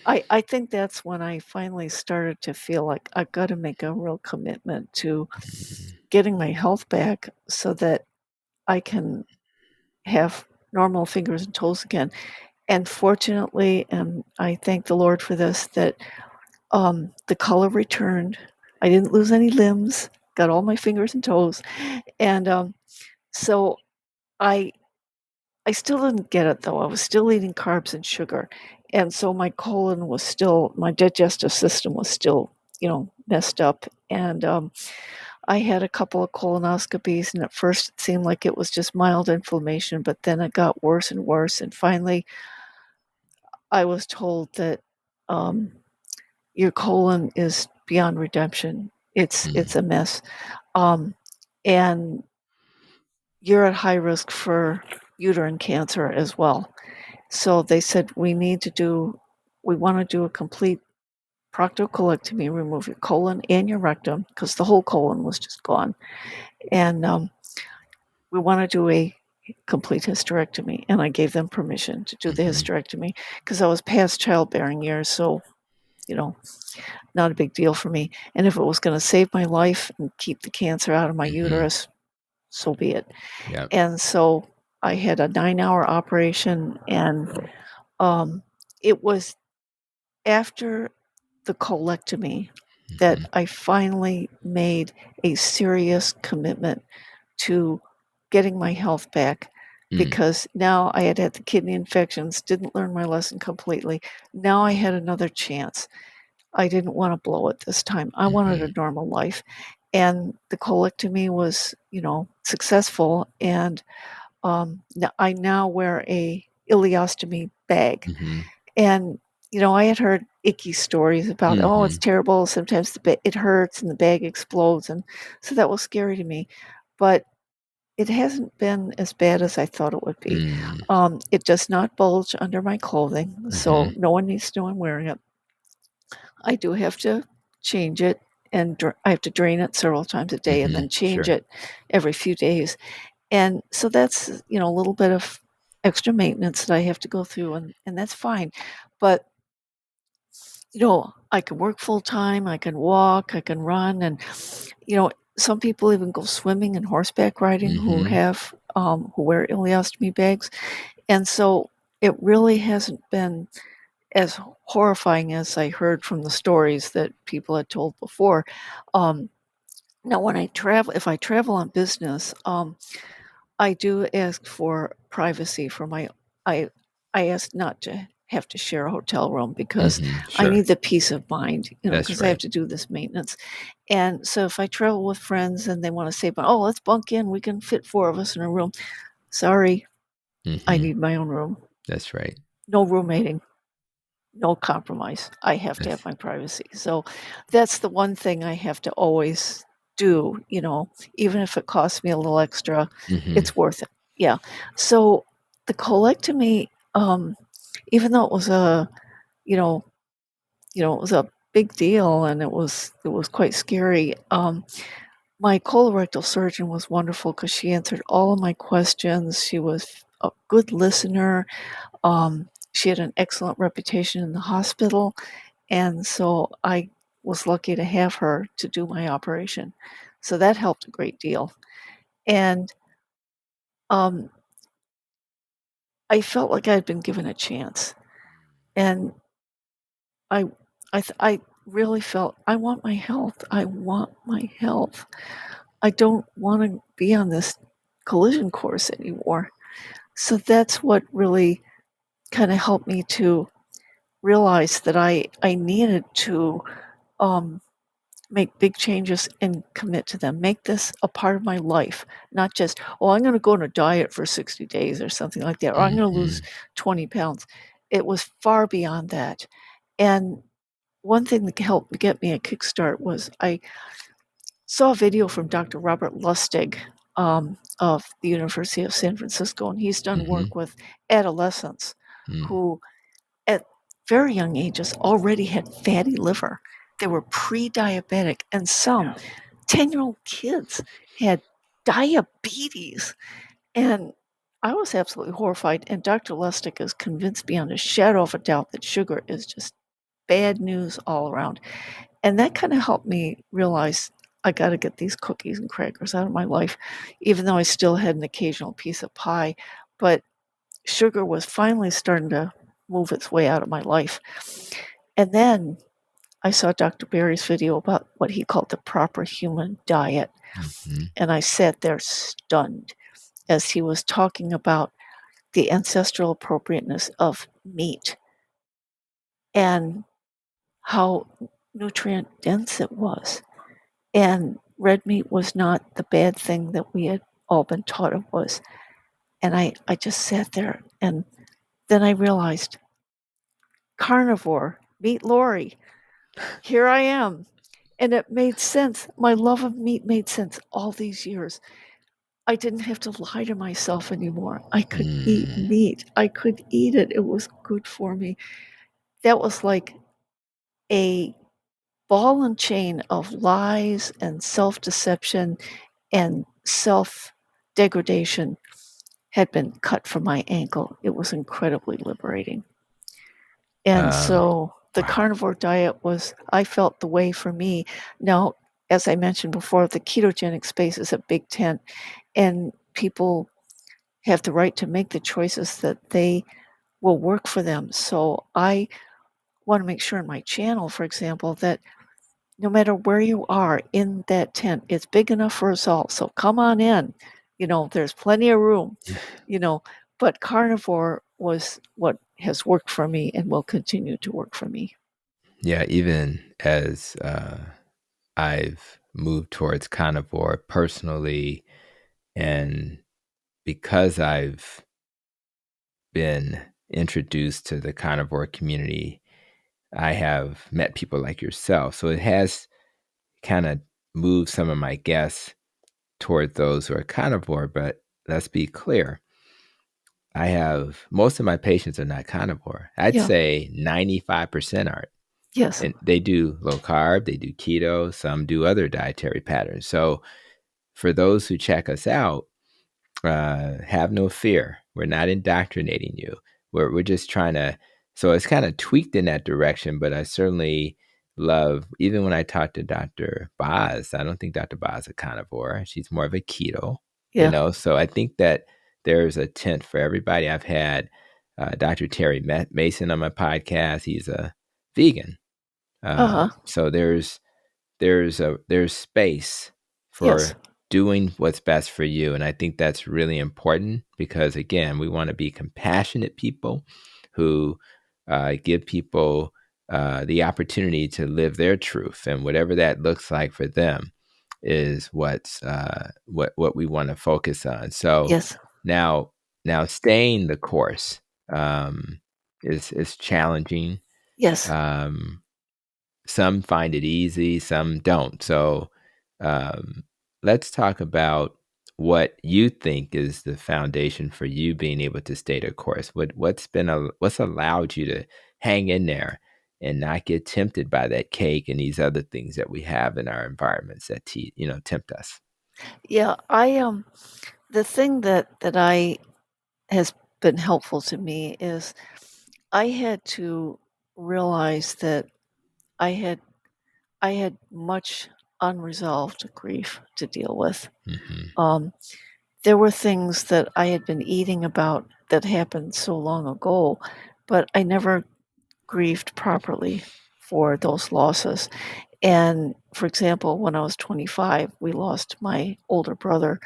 I think that's when I finally started to feel like I've got to make a real commitment to Mhm, getting my health back so that I can have normal fingers and toes again. And fortunately, and I thank the Lord for this, that the color returned. I didn't lose any limbs, got all my fingers and toes. And so I I still didn't get it though. I was still eating carbs and sugar. And so my digestive system was still, messed up. And I had a couple of colonoscopies, and at first it seemed like it was just mild inflammation, but then it got worse and worse. And finally, I was told that um, your colon is beyond redemption. It's mm, a mess, um, and you're at high risk for uterine cancer as well. So they said we want to do a complete proctocolectomy, remove your colon and your rectum because the whole colon was just gone, and we want to do a complete hysterectomy. And I gave them permission to do the mhm, hysterectomy because I was past childbearing years, so you know not a big deal for me. And if it was going to save my life and keep the cancer out of my mhm. uterus, so be it. Yep. And so I had a 9-hour operation, and it was after the colectomy that Mhm, I finally made a serious commitment to getting my health back mm, because now I had the kidney infections, didn't learn my lesson completely. Now I had another chance. I didn't want to blow it this time. I wanted mhm, a normal life. And the colectomy was, successful. And I now wear a ileostomy bag. mhm, And, I had heard icky stories about, oh, it's mhm, terrible. Sometimes it hurts and the bag explodes. And so that was scary to me. But it hasn't been as bad as I thought it would be. mm, It does not bulge under my clothing. So mhm, no one needs to know I'm wearing it. I do have to change it, and I have to drain it several times a day and mhm. then change Sure. it every few days. And so that's, a little bit of extra maintenance that I have to go through, and that's fine. But, I can work full time, I can walk, I can run, and, some people even go swimming and horseback riding Mhm, who wear ileostomy bags. And so it really hasn't been as horrifying as I heard from the stories that people had told before. Um, Now, if I travel on business, I do ask for privacy for I, I ask not to have to share a hotel room because mhm. I Sure. need the peace of mind, That's because I have right. to do this maintenance. And so if I travel with friends and they want to say, oh, let's bunk in, we can fit four of us in a room. Sorry, I Mhm. need my own room. That's right. No roommating. No compromise. I have to have That's my privacy. So that's the one thing I have to always do, even if it costs me a little extra, mhm, it's worth it. Yeah. So the colectomy, even though it was a, you know, it was a big deal, and it was quite scary. My colorectal surgeon was wonderful because she answered all of my questions. She was a good listener. She had an excellent reputation in the hospital, and so I was lucky to have her to do my operation. So that helped a great deal. And um, I felt like I had been given a chance, and I, I really felt I want my health. I want my health. I don't want to be on this collision course anymore. So that's what really kind of helped me to realize that I needed to um, make big changes and commit to them. Make this a part of my life, not just, oh, I'm going to go on a diet for 60 days or something like that, or I'm going to lose Mhm. 20 pounds. It was far beyond that. And one thing that helped get me a kickstart was I saw a video from Dr. Robert Lustig of the University of San Francisco, and he's done Mhm. work with adolescents Mm. who, at very young ages, already had fatty liver. They were pre diabetic, and some 10-year-old kids had diabetes. And I was absolutely horrified. And Dr. Lustig is convinced beyond a shadow of a doubt that sugar is just bad news all around. And that kind of helped me realize I got to get these cookies and crackers out of my life, even though I still had an occasional piece of pie. But sugar was finally starting to move its way out of my life. And then I saw Dr. Berry's video about what he called the proper human diet. Mhm. And I sat there stunned as he was talking about the ancestral appropriateness of meat and how nutrient dense it was. And red meat was not the bad thing that we had all been taught it was. And I just sat there, and then I realized carnivore, meat Lori, here I am. And it made sense. My love of meat made sense all these years. I didn't have to lie to myself anymore. I could eat Mm. meat. I could eat it. It was good for me. That was like a ball and chain of lies and self deception and self degradation had been cut from my ankle. It was incredibly liberating. And Um, so the wow. carnivore diet was, I felt, the way for me. Now, as I mentioned before, the ketogenic space is a big tent, and people have the right to make the choices that they will work for them. So I want to make sure in my channel, for example, that no matter where you are in that tent, it's big enough for us all. So come on in. There's plenty of room, you know, but carnivore was what has worked for me and will continue to work for me. Yeah, even as I've moved towards carnivore personally, and because I've been introduced to the carnivore community, I have met people like yourself. So it has kind of moved some of my guests toward those who are carnivore. But let's be clear, I have most of my patients are not carnivore. I'd Yeah. say 95% aren't. Yes. And they do low carb, they do keto, some do other dietary patterns. So for those who check us out, have no fear. We're not indoctrinating you. We're just trying to. So it's kind of tweaked in that direction. But I certainly love, even when I talk to Dr. Boz, I don't think Dr. Boz is a carnivore. She's more of a keto. Yeah. So I think that there's a tent for everybody. I've had Dr. Terry Mason on my podcast. He's a vegan. Uh huh. So there's space Yes. for doing what's best for you, and I think that's really important because again, we want to be compassionate people who give people the opportunity to live their truth, and whatever that looks like for them is what we want to focus on. So Yes. now now staying the course um, is challenging. Yes. um, some find it easy, some don't. So um, let's talk about what you think is the foundation for you being able to stay the course. What's allowed you to hang in there and not get tempted by that cake and these other things that we have in our environments that tempt us. Yeah, the thing that I has been helpful to me is I had to realize that I had I had much unresolved grief to deal with. Mm-hmm. Um, there were things that I had been eating about that happened so long ago, but I never grieved properly for those losses. And for example, when I was 25, we lost my older brother.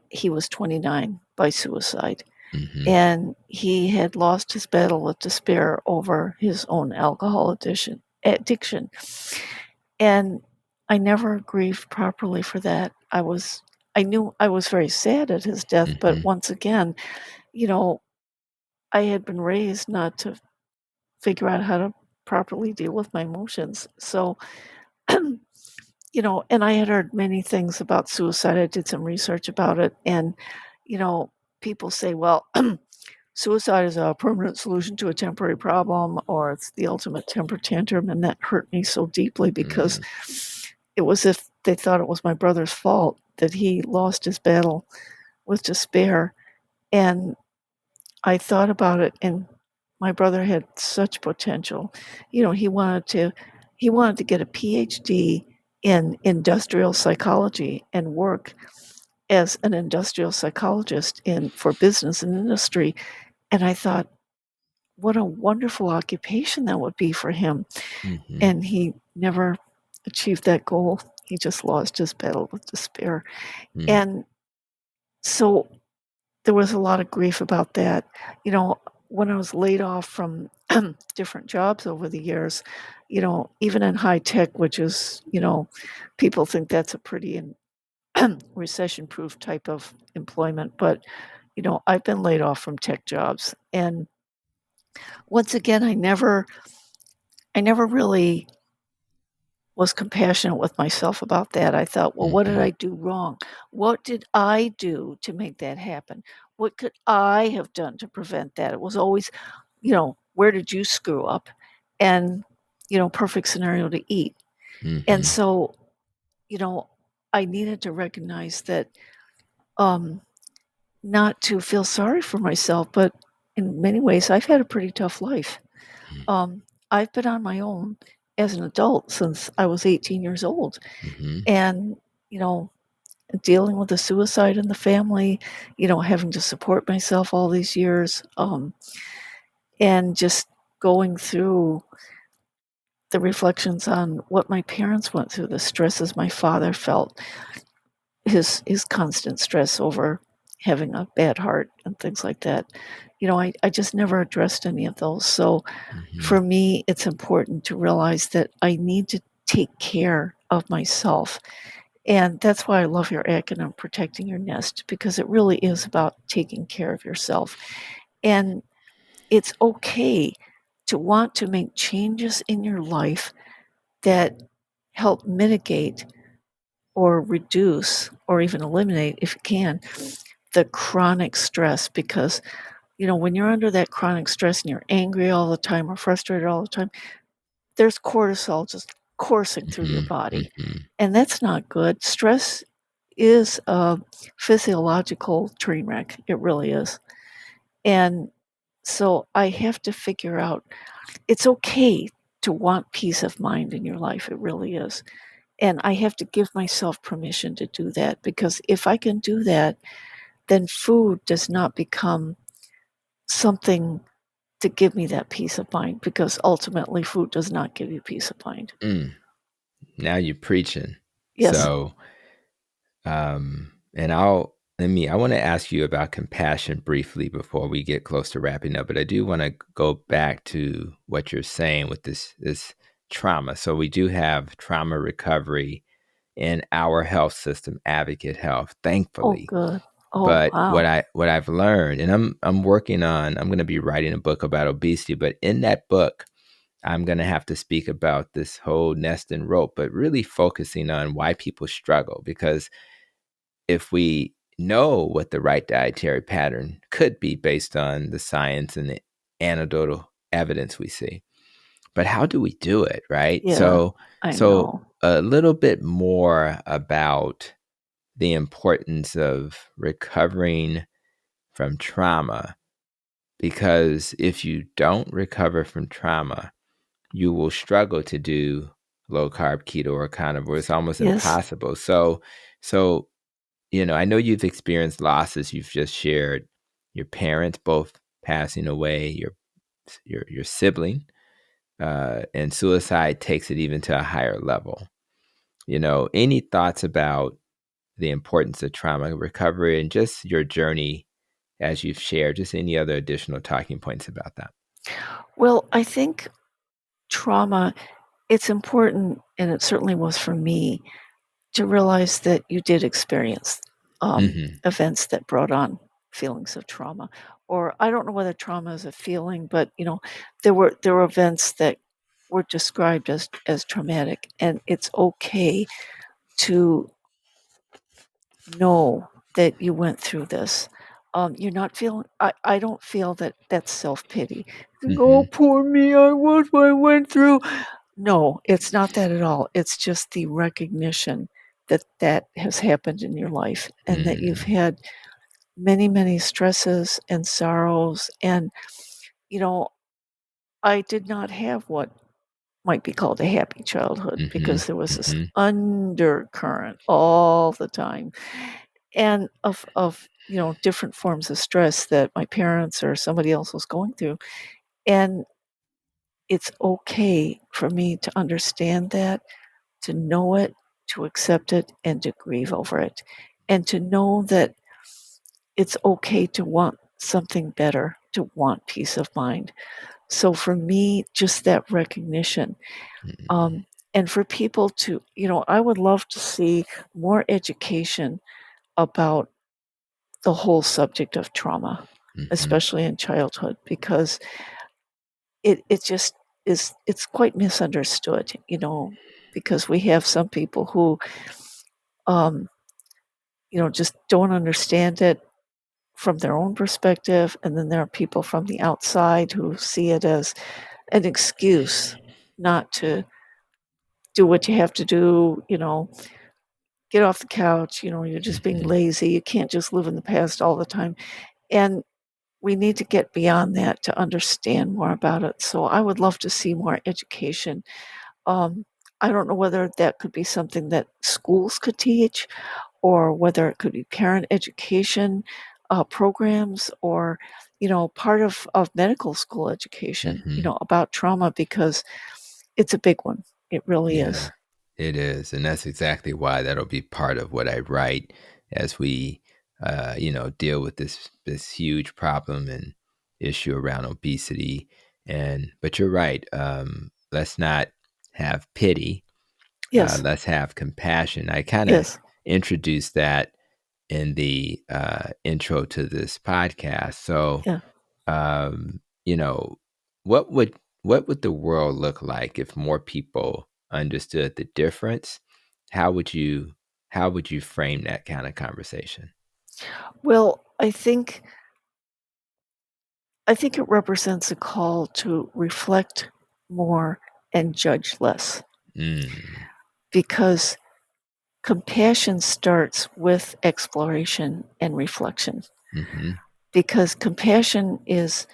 He was 29 by suicide. Mm-hmm. And he had lost his battle with despair over his own alcohol addiction. And I never grieved properly for that. I knew I was very sad at his death, but Mm-hmm. once again, you know, I had been raised not to figure out how to properly deal with my emotions. So, and I had heard many things about suicide. I did some research about it, and, you know, people say, well, suicide is a permanent solution to a temporary problem, or it's the ultimate temper tantrum, and that hurt me so deeply because it was as if they thought it was my brother's fault that he lost his battle with despair. And I thought about it, and my brother had such potential. He wanted to get a PhD in industrial psychology and work as an industrial psychologist for business and industry. And I thought, what a wonderful occupation that would be for him. Mm-hmm. And he never achieved that goal. He just lost his battle with despair. Mm-hmm. And so there was a lot of grief about that. When I was laid off from different jobs over the years, even in high tech, which is, people think that's a pretty recession proof type of employment. But, I've been laid off from tech jobs. And once again, I never really was compassionate with myself about that. I thought, well, what did Mm-hmm. I do wrong? What did I do to make that happen? What could I have done to prevent that? It was always, where did you screw up? And, perfect scenario to eat. And Mm-hmm. so, I needed to recognize that, um, not to feel sorry for myself, but in many ways, I've had a pretty tough life. Um, I've been on my own as an adult since I was 18 years old. Mm-hmm. And, you know, dealing with the suicide in the family, having to support myself all these years, and just going through the reflections on what my parents went through, the stresses my father felt, his constant stress over having a bad heart and things like that. I just never addressed any of those. So Mm-hmm. for me, it's important to realize that I need to take care of myself. And that's why I love your acronym, Protecting Your Nest, because it really is about taking care of yourself. And it's okay to want to make changes in your life that help mitigate or reduce or even eliminate, if you can, the chronic stress. Because, when you're under that chronic stress and you're angry all the time or frustrated all the time, there's cortisol just coursing through your body. Mm-hmm. And that's not good. Stress is a physiological train wreck. It really is. And so I have to figure out it's okay to want peace of mind in your life. It really is. And I have to give myself permission to do that, because if I can do that, then food does not become something to give me that peace of mind, because ultimately food does not give you peace of mind. Mm. Now you're preaching. Yes. So, and I want to ask you about compassion briefly before we get close to wrapping up, but I do want to go back to what you're saying with this trauma. So we do have trauma recovery in our health system, Advocate Health, Oh, thankfully. good. Oh, But wow. what I've learned, and I'm going to be writing a book about obesity, but in that book, I'm going to have to speak about this whole nest and rope, but really focusing on why people struggle. Because if we know what the right dietary pattern could be based on the science and the anecdotal evidence we see, but how do we do it, right? Yeah, I So know. a little bit more about the importance of recovering from trauma, because if you don't recover from trauma, you will struggle to do low carb, keto, or carnivore. It's almost Yes. impossible. So I know you've experienced losses. You've just shared your parents both passing away, your sibling, and suicide takes it even to a higher level. Any thoughts about the importance of trauma recovery and just your journey as you've shared? Just any other additional talking points about that? Well, I think trauma, it's important, and it certainly was for me, to realize that you did experience, Hmm. events that brought on feelings of trauma. Or I don't know whether trauma is a feeling, but, there were events that were described as traumatic, and it's okay to know that you went through this. You're not feeling I don't feel that that's self-pity. "Oh, Hmm. poor me, I went through." No, it's not that at all. It's just the recognition that that has happened in your life and that you've Mm. had many, many stresses and sorrows. And, you know, I did not have what might be called a happy childhood Mhm, because there was this mhm, undercurrent all the time and of different forms of stress that my parents or somebody else was going through. And it's okay for me to understand that, to know it, to accept it, and to grieve over it. And to know that it's okay to want something better, to want peace of mind. So for me, just that recognition. mhm, Um, and for people to, I would love to see more education about the whole subject of trauma, mhm, especially in childhood, because it just it's quite misunderstood, because we have some people who um, just don't understand it from their own perspective, and then there are people from the outside who see it as an excuse not to do what you have to do, get off the couch, you're just being mhm. lazy, you can't just live in the past all the time. And we need to get beyond that to understand more about it. So I would love to see more education. Um, I don't know whether that could be something that schools could teach, or whether it could be parent education programs, or part of medical school education, Mhm. about trauma, because it's a big one. It really Yeah, is. it is, and that's exactly why that'll be part of what I write as we, deal with this huge problem and issue around obesity. But you're right. Let's not have pity. Yes. Let's have compassion. I kind of Yes. introduced that in the intro to this podcast. So, Yeah. um, you know, what would the world look like if more people understood the difference? How would you how would you frame that kind of conversation? Well, I think it represents a call to reflect more and judge less, Mm, because compassion starts with exploration and reflection. mm-hmm, Because compassion it's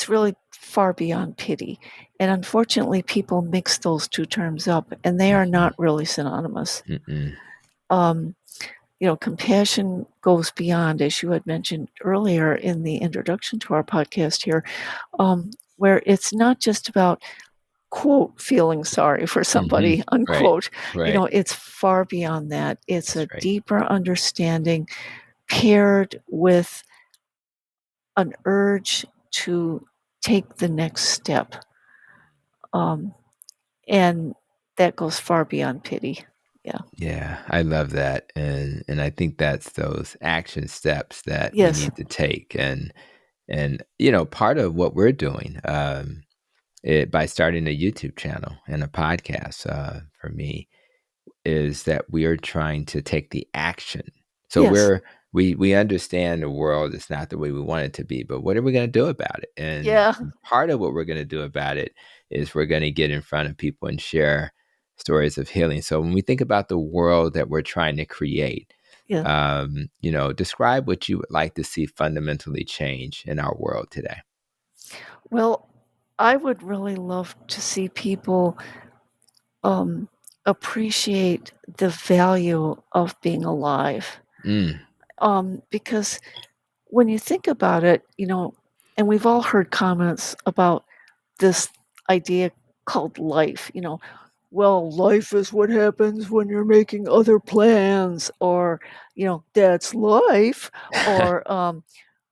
really far beyond pity. And unfortunately, people mix those two terms up, and they are mm-hmm, not really synonymous. mm-mm, Um, Compassion goes beyond, as you had mentioned earlier in the introduction to our podcast here, where it's not just about, quote, feeling sorry for mm-hmm. somebody, Right, unquote. right. It's far beyond that. It's That's a right. deeper understanding paired with an urge to take the next step. Um, and that goes far beyond pity. Yeah. Yeah, I love that, and I think that's those action steps that we Yes. need to take, and part of what we're doing, by starting a YouTube channel and a podcast, for me, is that we are trying to take the action. So Yes. we understand the world is not the way we want it to be, but what are we going to do about it? And Yeah. part of what we're going to do about it is we're going to get in front of people and share stories of healing. So when we think about the world that we're trying to create, Yeah. describe what you would like to see fundamentally change in our world today. Well, I would really love to see people appreciate the value of being alive. Mm, Because when you think about it, and we've all heard comments about this idea called life, well, life is what happens when you're making other plans, or, that's life, or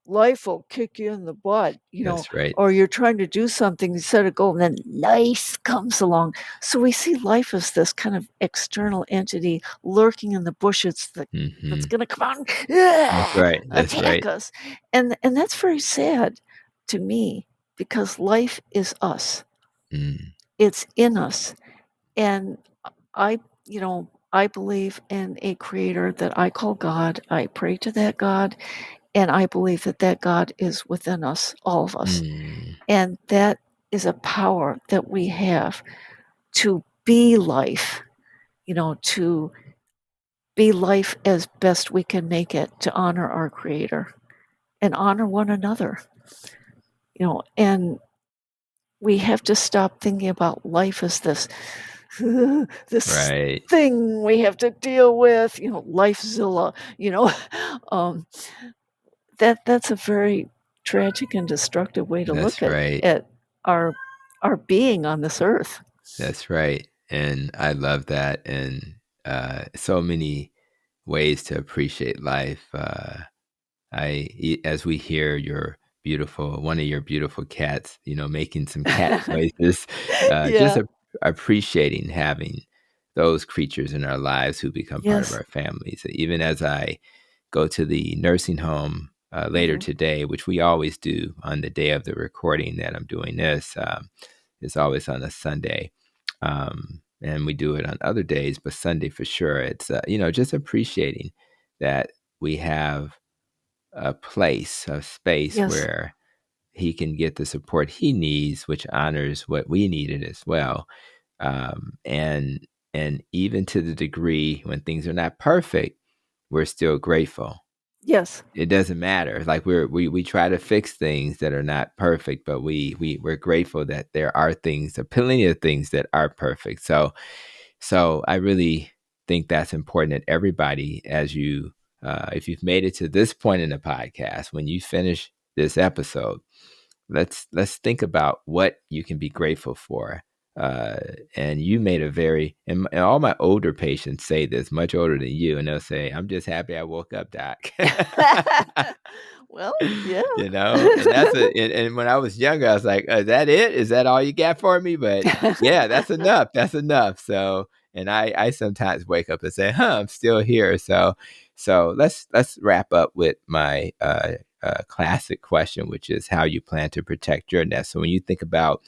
life will kick you in the butt, that's right. or you're trying to do something, you set a goal, and then life comes along. So we see life as this kind of external entity lurking in the bushes that's Hmm. going to come out and That's right. That's attack right. us. And that's very sad to me, because life is us. Mm, It's in us. And I believe in a creator that I call God. I pray to that God, and I believe that that God is within us, all of us. mm, And that is a power that we have to be life, to be life as best we can make it, to honor our creator and honor one another, and we have to stop thinking about life as this right. thing we have to deal with, lifezilla, um, that's a very tragic and destructive way to look That's at right. at our our being on this earth. That's right. And I love that. And so many ways to appreciate life. As we hear one of your beautiful cats, making some cat noises, just Yeah. appreciating having those creatures in our lives who become part of Yes. our families. Even as I go to the nursing home later Mhm. today, which we always do on the day of the recording that I'm doing this. It's always on a Sunday. And we do it on other days, but Sunday for sure. It's, just appreciating that we have a space Yes. where he can get the support he needs, which honors what we needed as well. And even to the degree when things are not perfect, we're still grateful. Yes. It doesn't matter. Like we try to fix things that are not perfect, but we're grateful that there are plenty of things that are perfect. So I really think that's important that everybody, if you've made it to this point in the podcast, when you finish this episode, let's think about what you can be grateful for. Uh, and you made and all my older patients say this, much older than you, and they'll say, "I'm just happy I woke up, doc." Well, yeah. And and when I was younger, I was like, "Is that it? Is that all you got for me?" But yeah, that's enough. That's enough. So, and I sometimes wake up and say, "Huh, I'm still here." So let's wrap up with my classic question, which is how you plan to protect your nest. So when you think about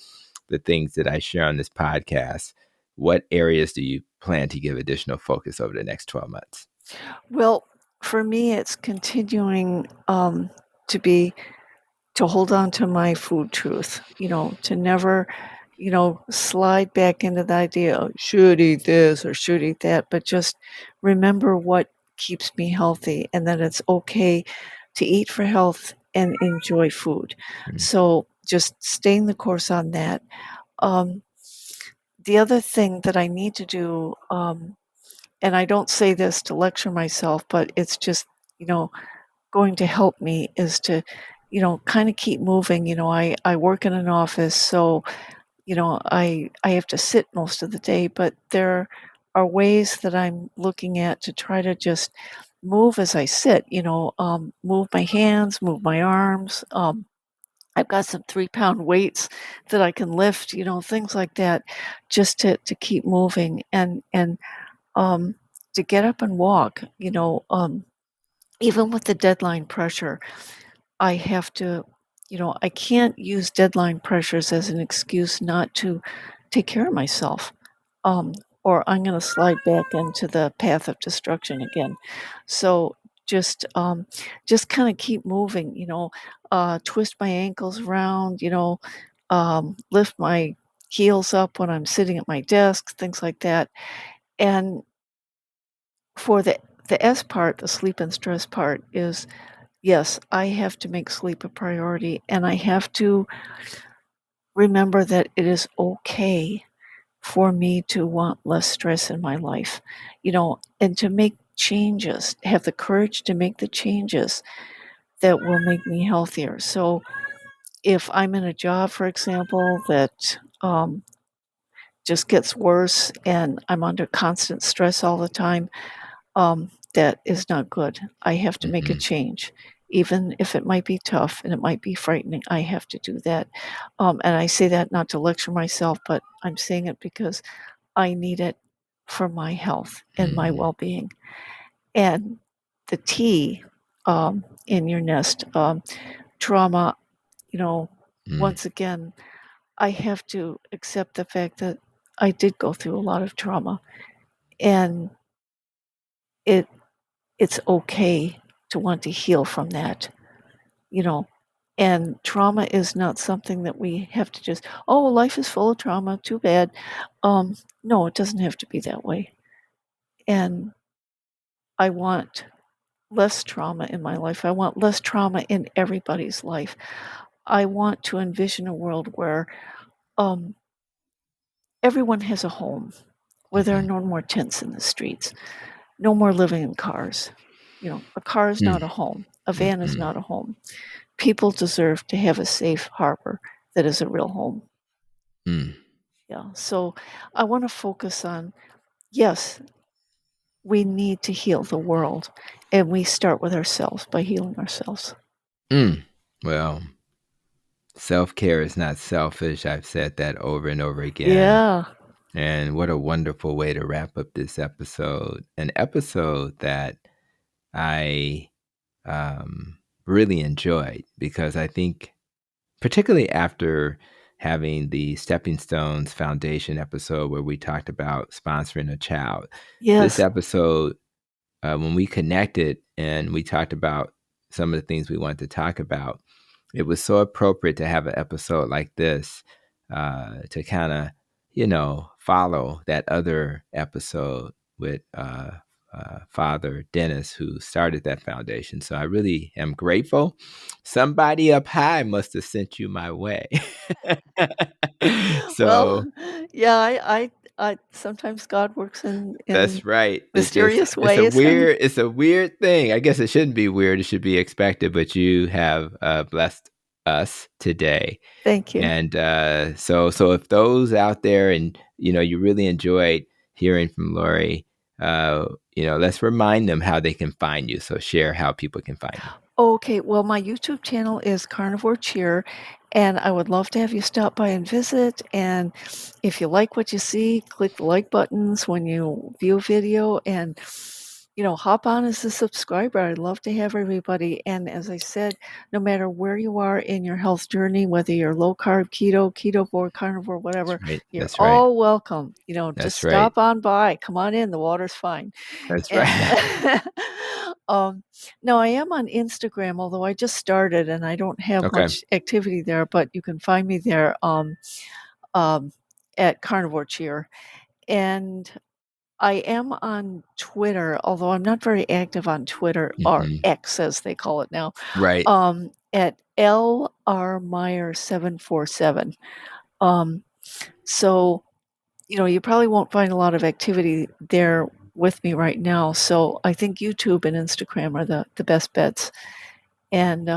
the things that I share on this podcast, what areas do you plan to give additional focus over the next 12 months? Well, for me, it's continuing to be to hold on to my food truth, to never, slide back into the idea of should eat this or should eat that, but just remember what keeps me healthy, and that it's okay to eat for health and enjoy food. Mm, So just staying the course on that. Um, the other thing that I need to do, and I don't say this to lecture myself, but it's just, you know, going to help me, is to, kind of keep moving. I work in an office, so, I have to sit most of the day, but there are ways that I'm looking at to try to just move as I sit, move my hands, move my arms. I've got some 3-pound weights that I can lift, things like that, just to keep moving, and um, to get up and walk, even with the deadline pressure. I have to, I can't use deadline pressures as an excuse not to take care of myself, um, or I'm going to slide back into the path of destruction again. So just kind of keep moving, twist my ankles around, lift my heels up when I'm sitting at my desk, things like that. And for the S part, the sleep and stress part is, yes, I have to make sleep a priority, and I have to remember that it is okay for me to want less stress in my life, and to make changes, have the courage to make the changes that will make me healthier. So if I'm in a job, for example, that just gets worse and I'm under constant stress all the time, that is not good. I have to make a Mm-hmm. change. Even if it might be tough and it might be frightening, I have to do that. And I say that not to lecture myself, but I'm saying it because I need it for my health and my Mm-hmm. well being. And the T in your nest, trauma, you know, Mm. once again, I have to accept the fact that I did go through a lot of trauma, and it it's okay to want to heal from that, you know. And trauma is not something that we have to just, oh, life is full of trauma, too bad. No, it doesn't have to be that way. And I want less trauma in my life. I want less trauma in everybody's life. I want to envision a world where um, everyone has a home, where there are Mm-hmm. no more tents in the streets, no more living in cars. A car is not a home, a van is Mm-hmm. not a home. People deserve to have a safe harbor that is a real home. Mm. Yeah. So I want to focus on, yes, we need to heal the world. And we start with ourselves by healing ourselves. Mm. Well, self-care is not selfish. I've said that over and over again. Yeah. And what a wonderful way to wrap up this episode. An episode that I really enjoyed because I think, particularly after having the Stepping Stones Foundation episode where we talked about sponsoring a child, this Yes. episode, when we connected and we talked about some of the things we wanted to talk about, it was so appropriate to have an episode like this to kind of, follow that other episode with Father Dennis, who started that foundation. So I really am grateful. Somebody up high must have sent you my way. Well, So yeah, I sometimes God works in that's right. It just mysterious ways, and it's a weird thing. I guess it shouldn't be weird. It should be expected, but you have blessed us today. thank you. And so if those out there and you really enjoyed hearing from Lori, let's remind them how they can find you. So share how people can find you. Okay, well, my YouTube channel is Carnivore Cheer, and I would love to have you stop by and visit. And if you like what you see, click the like buttons when you view a video, and hop on as a subscriber. I'd love to have everybody. And as I said, no matter where you are in your health journey, whether you're low carb, keto, ketovore, carnivore, That's whatever, right. you're That's right. all welcome. Just That's right. stop on by. Come on in. The water's fine. That's And right. um, now I am on Instagram, although I just started and I don't have Okay. much activity there, but you can find me there um, at Carnivore Cheer. And I am on Twitter, although I'm not very active on Twitter, or Hmm. X as they call it now, Right. at LR Meyer747. Um, so you probably won't find a lot of activity there with me right now. So I think YouTube and Instagram are the best bets. And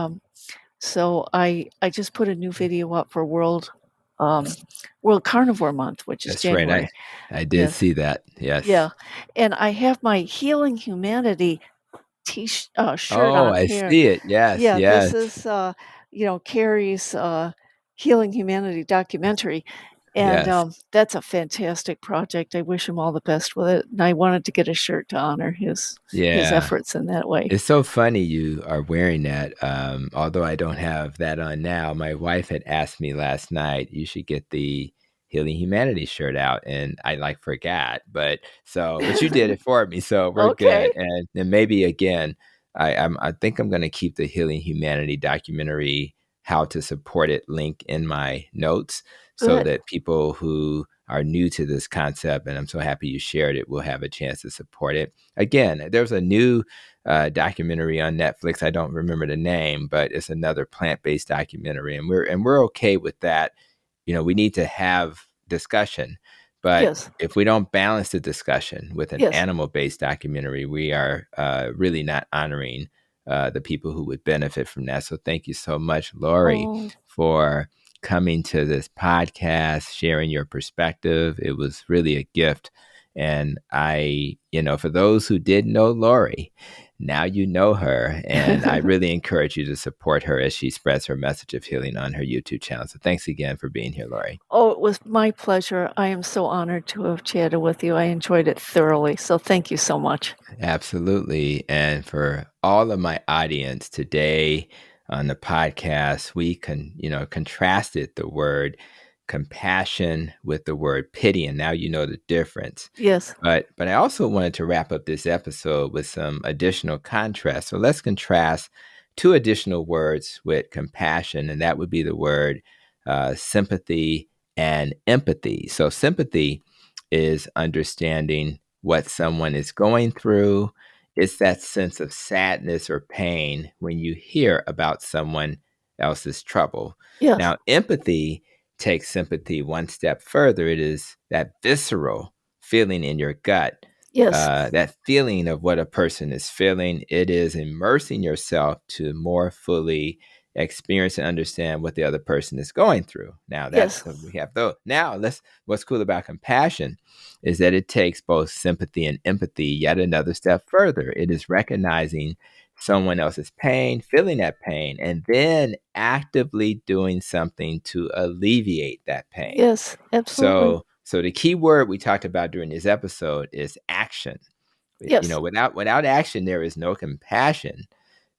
so I just put a new video up for um, World Carnivore Month, which is That's right. January. I did Yes, see that. Yes. yeah, and I have my Healing Humanity shirt Oh, on I here. see it. Yes. Yeah, this Yes. is Carrie's Healing Humanity documentary, and Yes. that's a fantastic project. I wish him all the best with it, and I wanted to get a shirt to honor his Yeah. efforts in that way. It's so funny you are wearing that. Although I don't have that on now, my wife had asked me last night, you should get the Healing Humanity shirt out. And I forgot, but you did it for me. So we're Okay. good. And then maybe again, I think I'm going to keep the Healing Humanity documentary, How to Support It, link in my notes so Good. that people who are new to this concept, and I'm so happy you shared it, will have a chance to support it. Again, there's a new documentary on Netflix. I don't remember the name, but it's another plant-based documentary, and we're okay with that. We need to have discussion, but Yes. if we don't balance the discussion with an Yes. animal-based documentary, we are really not honoring the people who would benefit from that. So thank you so much, Lori, Oh, for coming to this podcast, sharing your perspective. It was really a gift. And for those who didn't know Lori, now you know her. And I really encourage you to support her as she spreads her message of healing on her YouTube channel. So thanks again for being here, Lori. oh, it was my pleasure. I am so honored to have chatted with you. I enjoyed it thoroughly. So thank you so much. Absolutely. And for all of my audience today on the podcast, we contrasted the word compassion with the word pity, and now you know the difference. Yes. But I also wanted to wrap up this episode with some additional contrast. So let's contrast two additional words with compassion, and that would be the word sympathy and empathy. So sympathy is understanding what someone is going through. It's that sense of sadness or pain when you hear about someone else's trouble. Yes. Now, empathy takes sympathy one step further. It is that visceral feeling in your gut, Yes. that feeling of what a person is feeling. It is immersing yourself to more fully experience and understand what the other person is going through. Now, Yes. we have those. Now, what's cool about compassion is that it takes both sympathy and empathy yet another step further. It is recognizing someone else's pain, feeling that pain, and then actively doing something to alleviate that pain. Yes. Absolutely. So the key word we talked about during this episode is action. Yes. Without action, there is no compassion.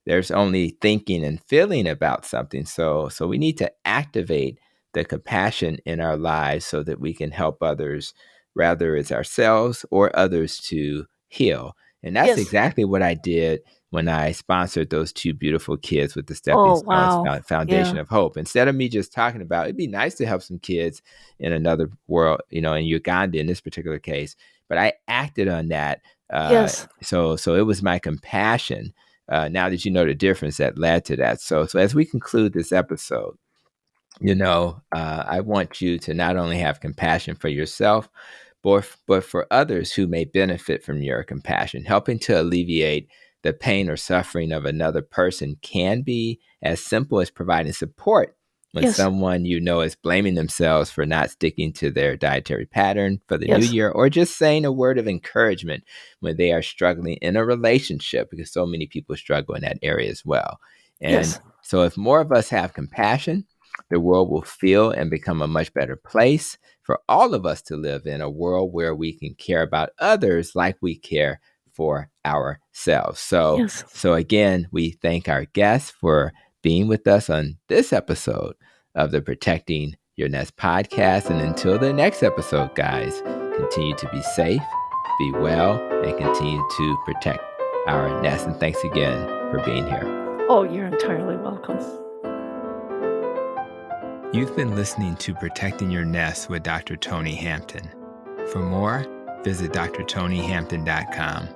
There's only thinking and feeling about something. So we need to activate the compassion in our lives so that we can help others, rather it's ourselves or others, to heal. And that's Yes. exactly what I did when I sponsored those two beautiful kids with the Stepping Oh, Stones wow. Foundation Yeah. of Hope. Instead of me just talking about, it'd be nice to help some kids in another world, in Uganda in this particular case, but I acted on that. Yes. So it was my compassion, now that you know the difference, that led to that. So as we conclude this episode, I want you to not only have compassion for yourself, but for others who may benefit from your compassion. Helping to alleviate the pain or suffering of another person can be as simple as providing support when Yes. someone is blaming themselves for not sticking to their dietary pattern for the new Yes. year, or just saying a word of encouragement when they are struggling in a relationship, because so many people struggle in that area as well. And Yes. so if more of us have compassion, the world will feel and become a much better place for all of us to live in, a world where we can care about others like we care for ourselves. Yes. So again, we thank our guests for being with us on this episode of the Protecting Your Nest podcast. And until the next episode, guys, continue to be safe, be well, and continue to protect our nest. And thanks again for being here. Oh, you're entirely welcome. You've been listening to Protecting Your Nest with Dr. Tony Hampton. For more, visit drtonyhampton.com.